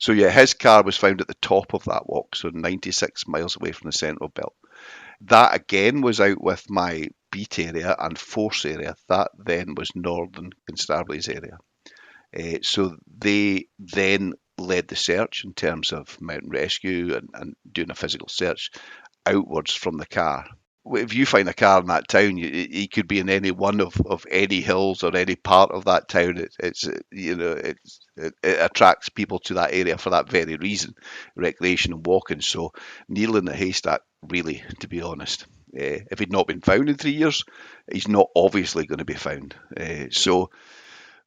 S3: yeah, his car was found at the top of that walk, so 96 miles away from the central belt. That again was out with my beat area and force area. That then was Northern Constabulary's area. So they then led the search in terms of mountain rescue and doing a physical search outwards from the car. If you find a car in that town, he could be in any one of any hills or any part of that town. It attracts people to that area for that very reason, recreation and walking. So needle in the haystack, really, to be honest. If he'd not been found in 3 years, he's not obviously going to be found. So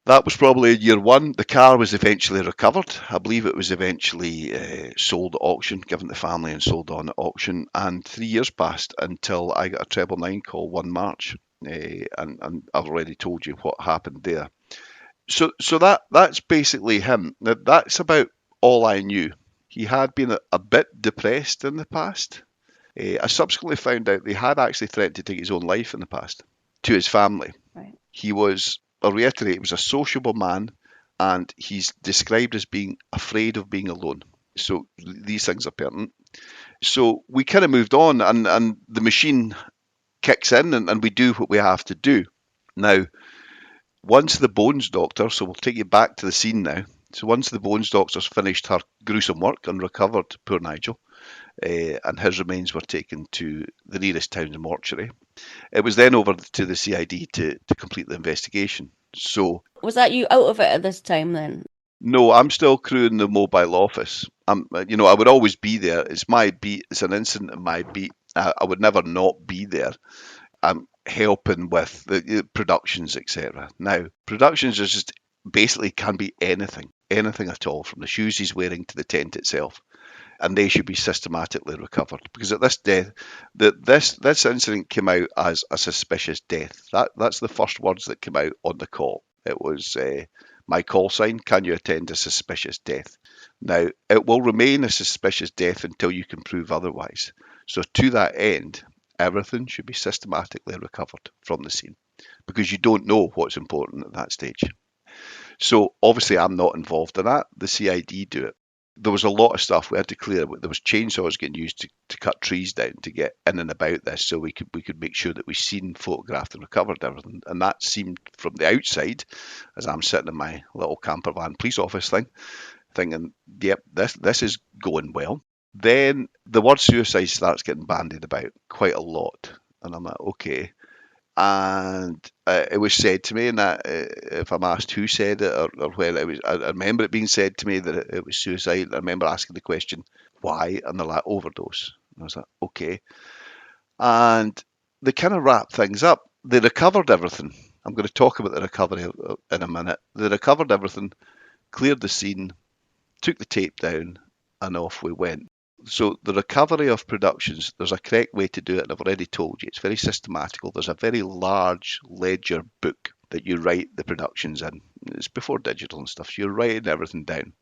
S3: that was probably year one. The car was eventually recovered. I believe it was eventually sold at auction, given to the family and sold on at auction. And 3 years passed until I got a 999 call one March. And I've already told you what happened there. So that's basically him. Now, that's about all I knew. He had been a bit depressed in the past. I subsequently found out they had actually threatened to take his own life in the past to his family.
S2: Right.
S3: He was, I'll reiterate, he was a sociable man, and he's described as being afraid of being alone. So these things are pertinent. So we kind of moved on, and the machine kicks in, and we do what we have to do. Now, once the bones doctor, so we'll take you back to the scene now. So once the bones doctor's finished her gruesome work and recovered poor Nigel, and his remains were taken to the nearest town's mortuary, it was then over to the CID to complete the investigation. So
S2: was that you out of it at this time then?
S3: No, I'm still crewing the mobile office. I would always be there. It's my beat. It's an incident in my beat. I would never not be there. I'm helping with the productions, etc. Now, productions is just basically can be anything at all, from the shoes he's wearing to the tent itself. And they should be systematically recovered, because at this death, this incident came out as a suspicious death. That's the first words that came out on the call. It was my call sign: can you attend a suspicious death? Now, it will remain a suspicious death until you can prove otherwise. So to that end, everything should be systematically recovered from the scene, because you don't know what's important at that stage. So obviously I'm not involved in that. The CID do it. There was a lot of stuff we had to clear. There was chainsaws getting used to cut trees down to get in and about this, so we could make sure that we seen, photographed and recovered everything. And that seemed, from the outside, as I'm sitting in my little camper van police office thing, thinking, yep, this is going well. Then the word suicide starts getting bandied about quite a lot. And I'm like, okay. And it was said to me, and that if I'm asked who said it or when it was, I remember it being said to me that it was suicide. I remember asking the question, why? And they're like, overdose. And I was like, okay. And they kind of wrapped things up. They recovered everything. I'm going to talk about the recovery in a minute. They recovered everything, cleared the scene, took the tape down, and off we went. So the recovery of productions, there's a correct way to do it, and I've already told you. It's very systematical. There's a very large ledger book that you write the productions in. It's before digital and stuff. So you're writing everything down.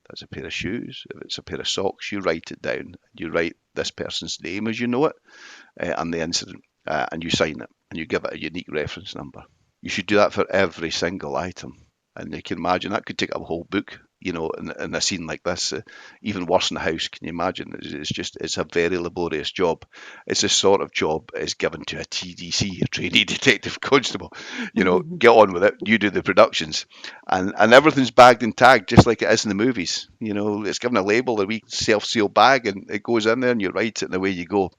S3: That's a pair of shoes. If it's a pair of socks, you write it down. You write this person's name as you know it, and the incident, and you sign it, and you give it a unique reference number. You should do that for every single item. And you can imagine that could take up a whole book. in a scene like this, even worse in the house, can you imagine? It's a very laborious job. It's the sort of job is given to a TDC, a trainee detective constable. Get on with it. You do the productions, and everything's bagged and tagged just like it is in the movies. It's given a label, a wee self-seal bag, and it goes in there, and you write it, and away you go.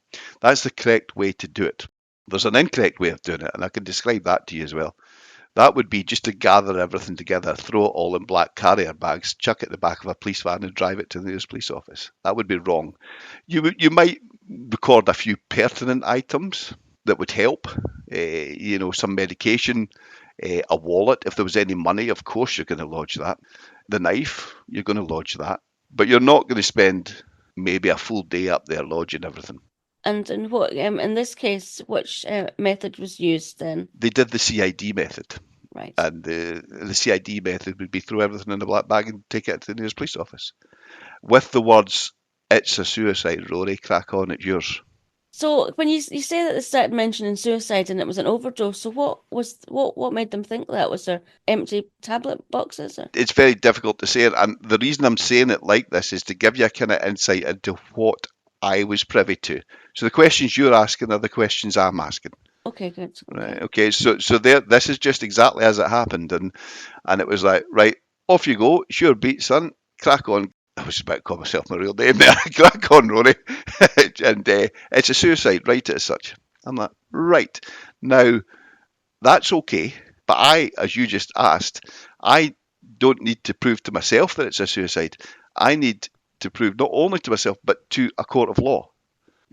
S3: That's the correct way to do it. There's an incorrect way of doing it, and I can describe that to you as well. That would be just to gather everything together, throw it all in black carrier bags, chuck it in the back of a police van and drive it to the nearest police office. That would be wrong. You might record a few pertinent items that would help. Some medication, a wallet. If there was any money, of course you're going to lodge that. The knife, you're going to lodge that. But you're not going to spend maybe a full day up there lodging everything.
S2: And in this case, which method was used then?
S3: They did the CID method.
S2: Right.
S3: And the CID method would be throw everything in a black bag and take it to the nearest police office. With the words, "It's a suicide, Rory, crack on, it's yours."
S2: So when you say that they started mentioning suicide and it was an overdose, so what made them think that? Was there empty tablet boxes? Or?
S3: It's very difficult to say it, and the reason I'm saying it like this is to give you a kind of insight into what I was privy to. So the questions you're asking are the questions I'm asking.
S2: Okay, good.
S3: Right. Okay. So there, this is just exactly as it happened, and it was like, right, off you go. Sure beat, son. Crack on. I was about to call myself my real name there. Crack on, Rory. And it's a suicide. Write it as such. I'm like, right. Now, that's okay. But I, as you just asked, I don't need to prove to myself that it's a suicide. I need to prove not only to myself, but to a court of law.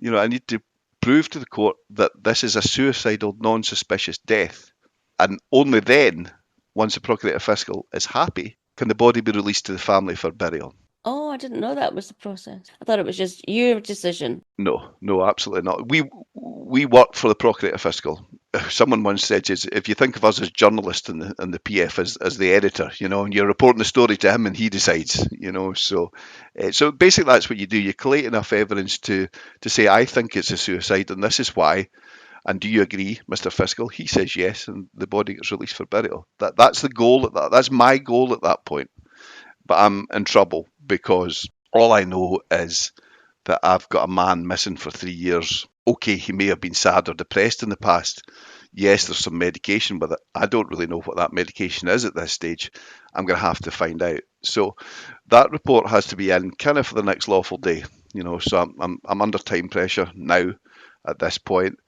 S3: I need to prove to the court that this is a suicidal, non-suspicious death. And only then, once the Procurator Fiscal is happy, can the body be released to the family for burial.
S2: Oh, I didn't know that was the process. I thought it was just your decision.
S3: No, absolutely not. We work for the Procurator Fiscal. Someone once said, if you think of us as journalists and the PF as the editor, and you're reporting the story to him and he decides, so basically that's what you do. You collate enough evidence to say, I think it's a suicide and this is why. And do you agree, Mr. Fiscal? He says yes, and the body gets released for burial. That's the goal. That's my goal at that point. But I'm in trouble because all I know is that I've got a man missing for 3 years. Okay, he may have been sad or depressed in the past. Yes, there's some medication with it. I don't really know what that medication is at this stage. I'm going to have to find out. So that report has to be in kind of for the next lawful day. So I'm under time pressure now at this point.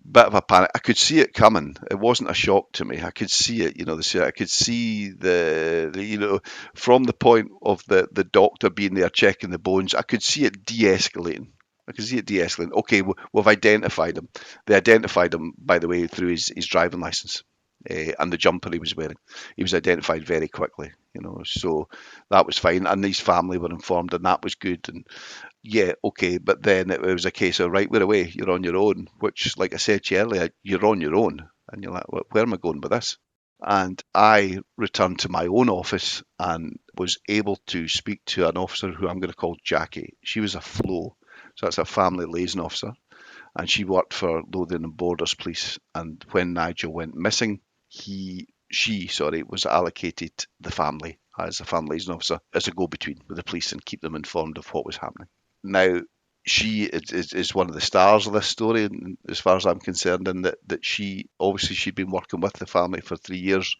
S3: Bit of a panic. I could see it coming. It wasn't a shock to me. I could see it. I could see the from the point of the doctor being there checking the bones. I could see it de-escalating. Okay, we've identified him. They identified him, by the way, through his driving license and the jumper he was wearing. He was identified very quickly. So that was fine. And his family were informed, and that was good. And yeah, okay, but then it was a case of, right, we're away, you're on your own, which, like I said to you earlier, you're on your own. And you're like, well, where am I going with this? And I returned to my own office and was able to speak to an officer who I'm going to call Jackie. She was a Flo, so that's a family liaison officer. And she worked for Lothian and Borders Police. And when Nigel went missing, she was allocated the family as a family liaison officer, as a go-between with the police and keep them informed of what was happening. Now, she is one of the stars of this story, and as far as I'm concerned, in that she'd been working with the family for 3 years,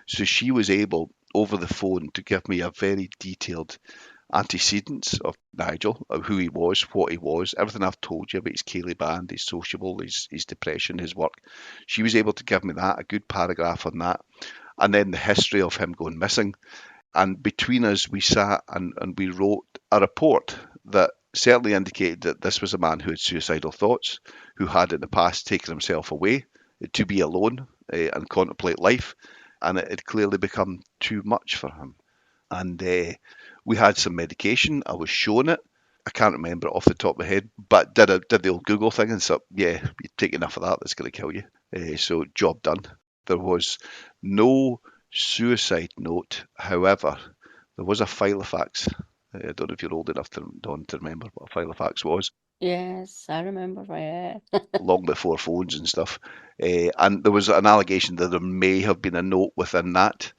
S3: so she was able over the phone to give me a very detailed antecedents of Nigel, of who he was, what he was, everything I've told you about his Ceilidh band, his sociable, his depression, his work. She was able to give me that, a good paragraph on that, and then the history of him going missing. And between us, we sat and we wrote a report that certainly indicated that this was a man who had suicidal thoughts, who had in the past taken himself away to be alone and contemplate life, and it had clearly become too much for him. And we had some medication. I was shown it. I can't remember it off the top of my head, but did the old Google thing and said, yeah, you take enough of that, that's going to kill you. So job done. There was no suicide note. However, there was a filofax. I don't know if you're old enough to remember what a filofax was.
S2: Yes, I remember. Yeah.
S3: Long before phones and stuff. And there was an allegation that there may have been a note within that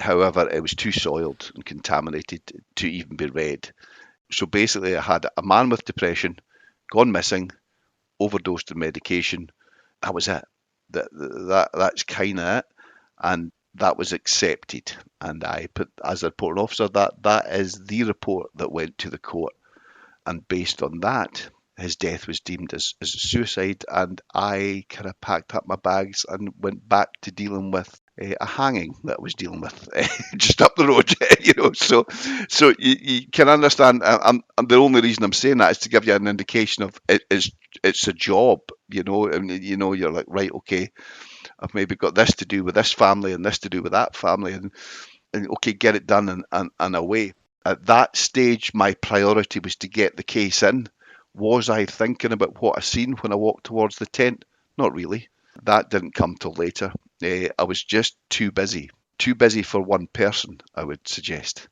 S3: However, it was too soiled and contaminated to even be read. So basically, I had a man with depression, gone missing, overdosed on medication. That was it. That's kind of it, and that was accepted. And I put, as a reporting officer, that is the report that went to the court, and based on that, his death was deemed as a suicide, and I kind of packed up my bags and went back to dealing with a hanging that I was dealing with just up the road, So you can understand. The only reason I'm saying that is to give you an indication of it's a job, and you're like, right, okay, I've maybe got this to do with this family and this to do with that family, and okay, get it done and away. At that stage, my priority was to get the case in. Was I thinking about what I seen when I walked towards the tent? Not really. That didn't come till later. I was just too busy for one person, I would suggest.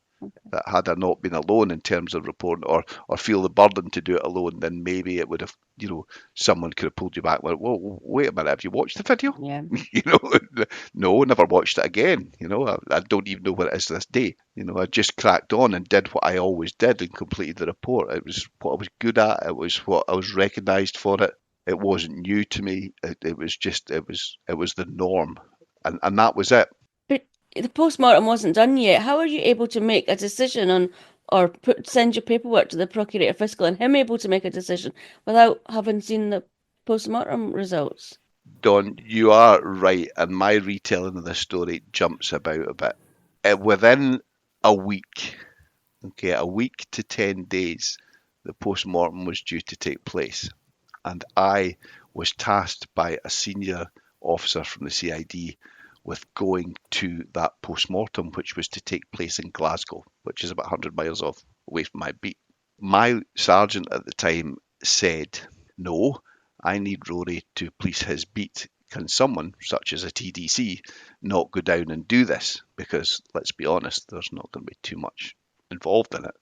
S3: That had I not been alone in terms of reporting or feel the burden to do it alone, then maybe it would have, someone could have pulled you back. Well, wait a minute, have you watched the video?
S2: Yeah.
S3: No, never watched it again. I don't even know what it is to this day. I just cracked on and did what I always did and completed the report. It was what I was good at. It was what I was recognised for it. It wasn't new to me. It was the norm, and that was it.
S2: But the postmortem wasn't done yet. How are you able to make a decision on, or send your paperwork to the Procurator Fiscal and him able to make a decision without having seen the postmortem results?
S3: Don, you are right, and my retelling of this story jumps about a bit. Within a week to 10 days, the postmortem was due to take place, and I was tasked by a senior officer from the CID with going to that postmortem, which was to take place in Glasgow, which is about 100 miles away from my beat. My sergeant at the time said, no, I need Rory to police his beat. Can someone, such as a TDC, not go down and do this? Because, let's be honest, there's not going to be too much involved in it.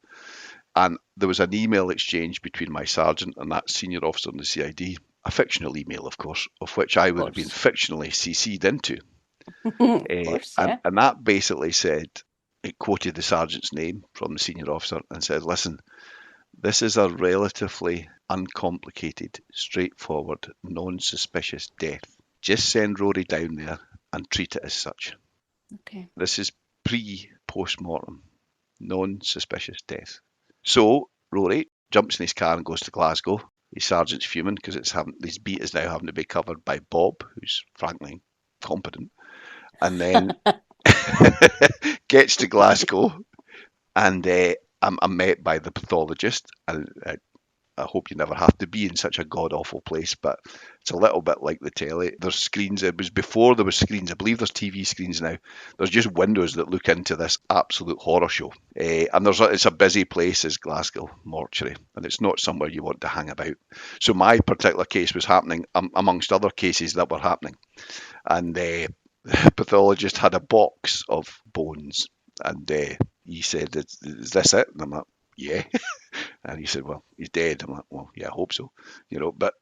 S3: And there was an email exchange between my sergeant and that senior officer in the CID, a fictional email, of course, of which I would have been fictionally CC'd into. And that basically said, it quoted the sergeant's name from the senior officer and said, listen, this is a relatively uncomplicated, straightforward, non-suspicious death. Just send Rory down there and treat it as such.
S2: Okay.
S3: This is pre-postmortem, non-suspicious death. So Rory jumps in his car and goes to Glasgow. His sergeant's fuming because his beat is now having to be covered by Bob, who's frankly competent. And then gets to Glasgow, and I'm met by the pathologist. And I hope you never have to be in such a god-awful place, but it's a little bit like the telly. There's screens. It was before there was screens. I believe there's TV screens now. There's just windows that look into this absolute horror show. And it's a busy place, is Glasgow mortuary, and it's not somewhere you want to hang about. So my particular case was happening amongst other cases that were happening. And the pathologist had a box of bones, and he said, is this it? And I'm like, yeah. And he said, well, he's dead. I'm like, well, yeah, I hope so. But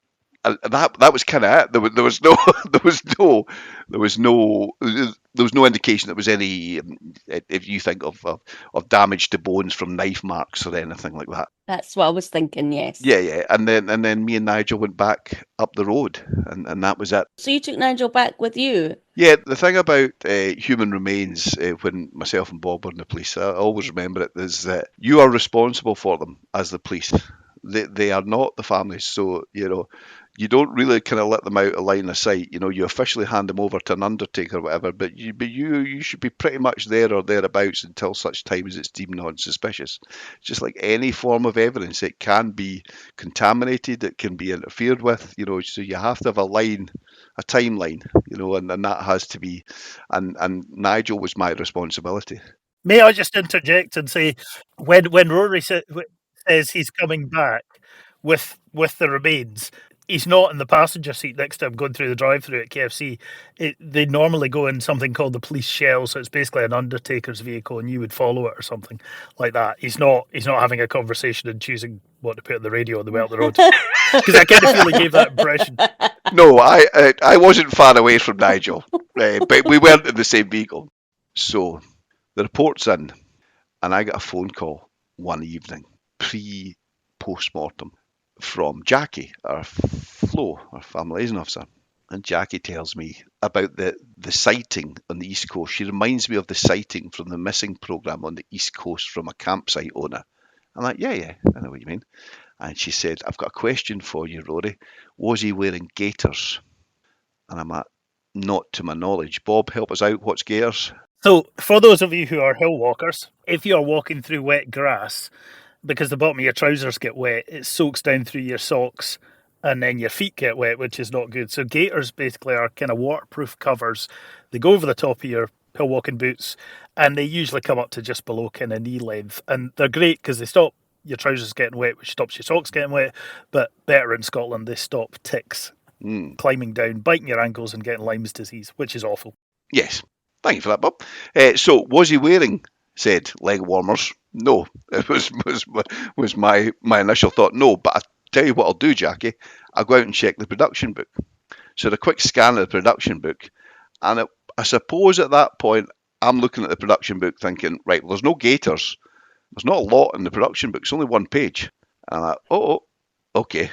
S3: that was kind of it. There was no indication there was any, if you think of damage to bones from knife marks or anything like that.
S2: That's what I was thinking, yes.
S3: Yeah. And then me and Nigel went back up the road, and that was it.
S2: So you took Nigel back with you?
S3: Yeah, the thing about human remains, when myself and Bob were in the police, I always remember it, is that you are responsible for them as the police. They are not the families, so you don't really kind of let them out of line of sight. You officially hand them over to an undertaker or whatever, but you should be pretty much there or thereabouts until such time as it's deemed non-suspicious. Just like any form of evidence, it can be contaminated, it can be interfered with. So you have to have a timeline, and that has to be. And Nigel was my responsibility.
S4: May I just interject and say, when Rory says he's coming back with the remains, he's not in the passenger seat next to him going through the drive-through at KFC. They normally go in something called the police shell, so it's basically an undertaker's vehicle, and you would follow it or something like that. He's not having a conversation and choosing what to put on the radio on the way up the road, because I kind of feel he gave that impression.
S3: No, I wasn't far away from Nigel, but we weren't in the same vehicle. So The report's in, and I got a phone call one evening, pre-post-mortem, from Jackie, our Flo, our family liaison officer. And Jackie tells me about the sighting on the East Coast. She reminds me of the sighting from the missing programme on the East Coast from a campsite owner. I'm like, yeah, I know what you mean. And she said, I've got a question for you, Rory. Was he wearing gaiters? And I'm like, not to my knowledge. Bob, help us out. What's gaiters?
S4: So, for those of you who are hill walkers, if you're walking through wet grass, because the bottom of your trousers get wet, it soaks down through your socks and then your feet get wet, which is not good. So gaiters basically are kind of waterproof covers. They go over the top of your hill walking boots, and they usually come up to just below kind of knee length. And they're great because they stop your trousers getting wet, which stops your socks getting wet. But better in Scotland, they stop ticks climbing down, biting your ankles and getting Lyme's disease, which is awful.
S3: Yes. Thank you for that, Bob. So, was he wearing said leg warmers? No. It was my initial thought, no. But I tell you what I'll do, Jackie. I'll go out and check the production book. So the quick scan of the production book, and I suppose at that point I'm looking at the production book thinking, right, well, there's no gaiters. There's not a lot in the production book. It's only one page. And I'm like, oh, okay.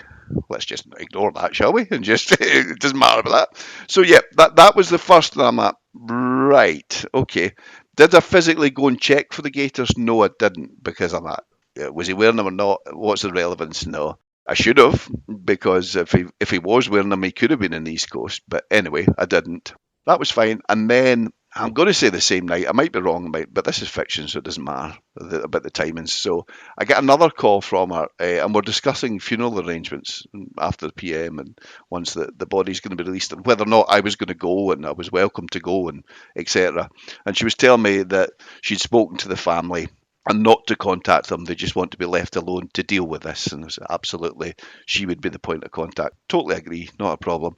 S3: Let's just ignore that, shall we? And just, it doesn't matter about that. So yeah, that was the first, and I'm like, right, okay. Did I physically go and check for the gaiters? No, I didn't, because I'm like, was he wearing them or not? What's the relevance? No. I should have, because if he was wearing them, he could have been in the East Coast. But anyway, I didn't. That was fine. And then I'm going to say the same night. I might be wrong, but this is fiction, so it doesn't matter about the timings. So I get another call from her, and we're discussing funeral arrangements after the PM and once the body's going to be released, and whether or not I was going to go and I was welcome to go and etc. And she was telling me that she'd spoken to the family and not to contact them. They just want to be left alone to deal with this. And I said, absolutely, she would be the point of contact. Totally agree, not a problem.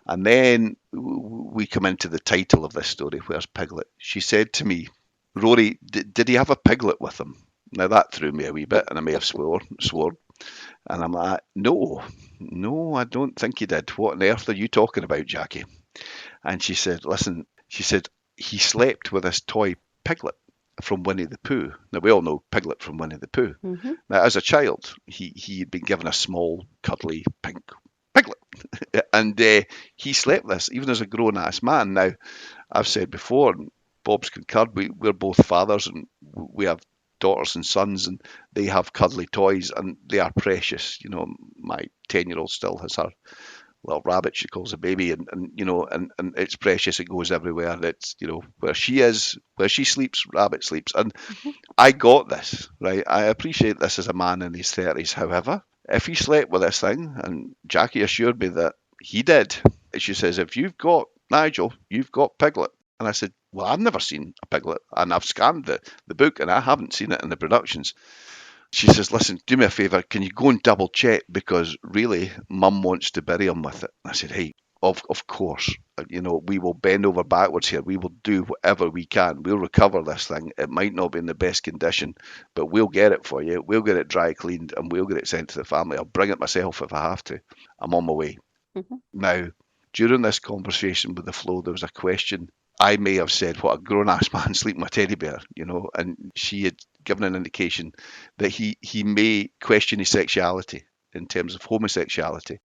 S3: And then we come into the title of this story, Where's Piglet? She said to me, Rory, did he have a piglet with him? Now that threw me a wee bit, and I may have sworn. And I'm like, no, I don't think he did. What on earth are you talking about, Jackie? And she said, listen, he slept with this toy piglet from Winnie the Pooh. Now, we all know Piglet from Winnie the Pooh. Mm-hmm. Now, as a child, he had been given a small, cuddly, pink piglet. And he slept with this, even as a grown-ass man. Now, I've said before, and Bob's concurred, we're both fathers, and we have daughters and sons, and they have cuddly toys, and they are precious. You know, my 10-year-old still has her little rabbit she calls a baby, and you know, and it's precious. It goes everywhere. It's, you know, where she is, where she sleeps, rabbit sleeps. And I got this, right? I appreciate this as a man in his 30s. However, if he slept with this thing, and Jackie assured me that he did, she says, if you've got Nigel, you've got Piglet. And I said, well, I've never seen a piglet, and I've scanned the book, and I haven't seen it in the productions. She says, listen, do me a favour, can you go and double check, because really, Mum wants to bury him with it. And I said, hey, of course, you know, we will bend over backwards here. We will do whatever we can. We'll recover this thing. It might not be in the best condition, but we'll get it for you. We'll get it dry cleaned, and we'll get it sent to the family. I'll bring it myself if I have to. I'm on my way. Mm-hmm. Now, during this conversation with the Flo, there was a question. I may have said, what, a grown-ass man sleeping with a teddy bear, you know, and she had given an indication that he may question his sexuality in terms of homosexuality.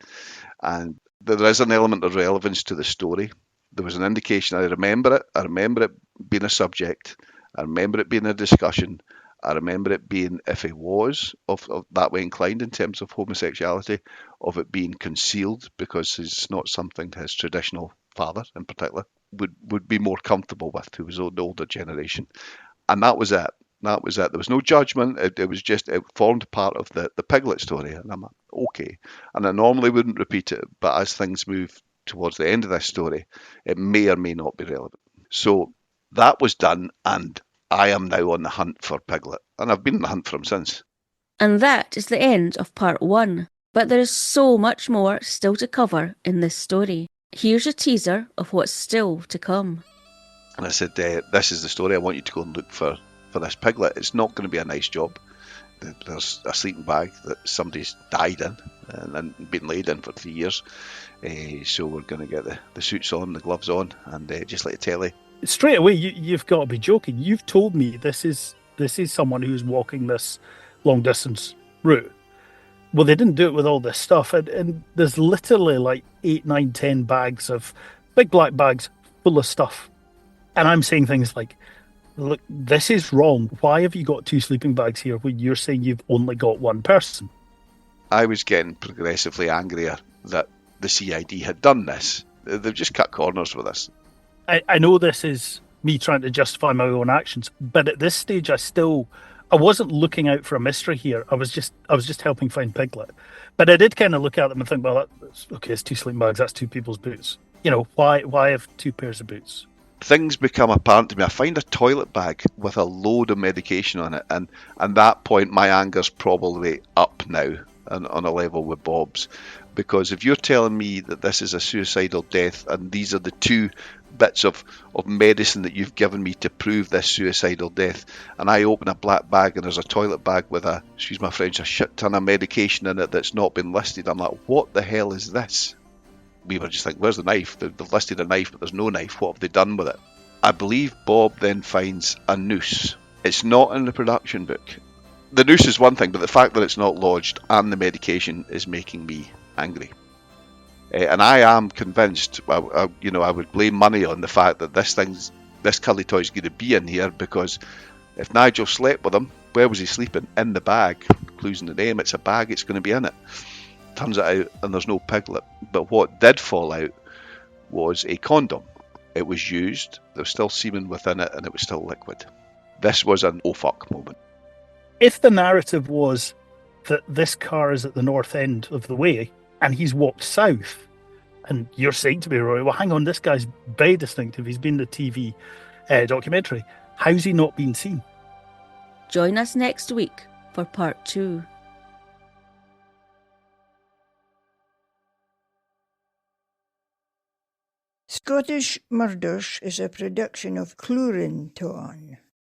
S3: And there is an element of relevance to the story. There was an indication. I remember it being a subject. I remember it being a discussion. I remember it being, if he was of that way inclined in terms of homosexuality, of it being concealed, because it's not something his traditional father in particular would be more comfortable with, who was the older generation. And that was it. There was no judgment. It was just, it formed part of the piglet story. And I'm like, okay. And I normally wouldn't repeat it, but as things move towards the end of this story, it may or may not be relevant. So that was done, and I am now on the hunt for Piglet. And I've been on the hunt for him since.
S2: And that is the end of part 1. But there is so much more still to cover in this story. Here's a teaser of what's still to come.
S3: And I said, this is the story. I want you to go and look for this piglet. It's not going to be a nice job. There's a sleeping bag that somebody's died in and been laid in for 3 years. So we're going to get the suits on, the gloves on, and just like a telly.
S4: straight away, you've got to be joking. You've told me this is someone who's walking this long distance route. Well, they didn't do it with all this stuff, and there's literally like 8, 9, 10 bags of big black bags full of stuff, and I'm saying things like, "Look, this is wrong. Why have you got 2 sleeping bags here when you're saying you've only got one person?"
S3: I was getting progressively angrier that the CID had done this. They've just cut corners with this.
S4: I know this is me trying to justify my own actions, but at this stage, I wasn't looking out for a mystery here. I was just helping find Piglet. But I did kind of look at them and think, well, that's okay. It's 2 sleeping bags. That's 2 people's boots. You know, why have 2 pairs of boots?
S3: Things become apparent to me. I find a toilet bag with a load of medication on it, and at that point, my anger's probably up now and on a level with Bob's. Because if you're telling me that this is a suicidal death and these are the 2 bits of medicine that you've given me to prove this suicidal death, and I open a black bag and there's a toilet bag with a, excuse my French, a shit ton of medication in it that's not been listed, I'm like, what the hell is this? We were just like, where's the knife? They've listed a knife, but there's no knife. What have they done with it? I believe Bob then finds a noose. It's not in the production book. The noose is one thing, but the fact that it's not lodged and the medication is making me angry. And I am convinced, I would blame money on the fact that this curly toy is going to be in here, because if Nigel slept with him, where was he sleeping? In the bag. Clues in the name, it's a bag, it's going to be in it. Turns it out, and there's no Piglet. But what did fall out was a condom. It was used, there was still semen within it, and it was still liquid. This was an oh fuck moment.
S4: If the narrative was that this car is at the north end of the way and he's walked south, and you're saying to me, Rory, well, hang on, this guy's very distinctive. He's been in the TV documentary. How's he not been seen?
S2: Join us next week for part 2.
S5: Scottish Murders is a production of Clurin Ton.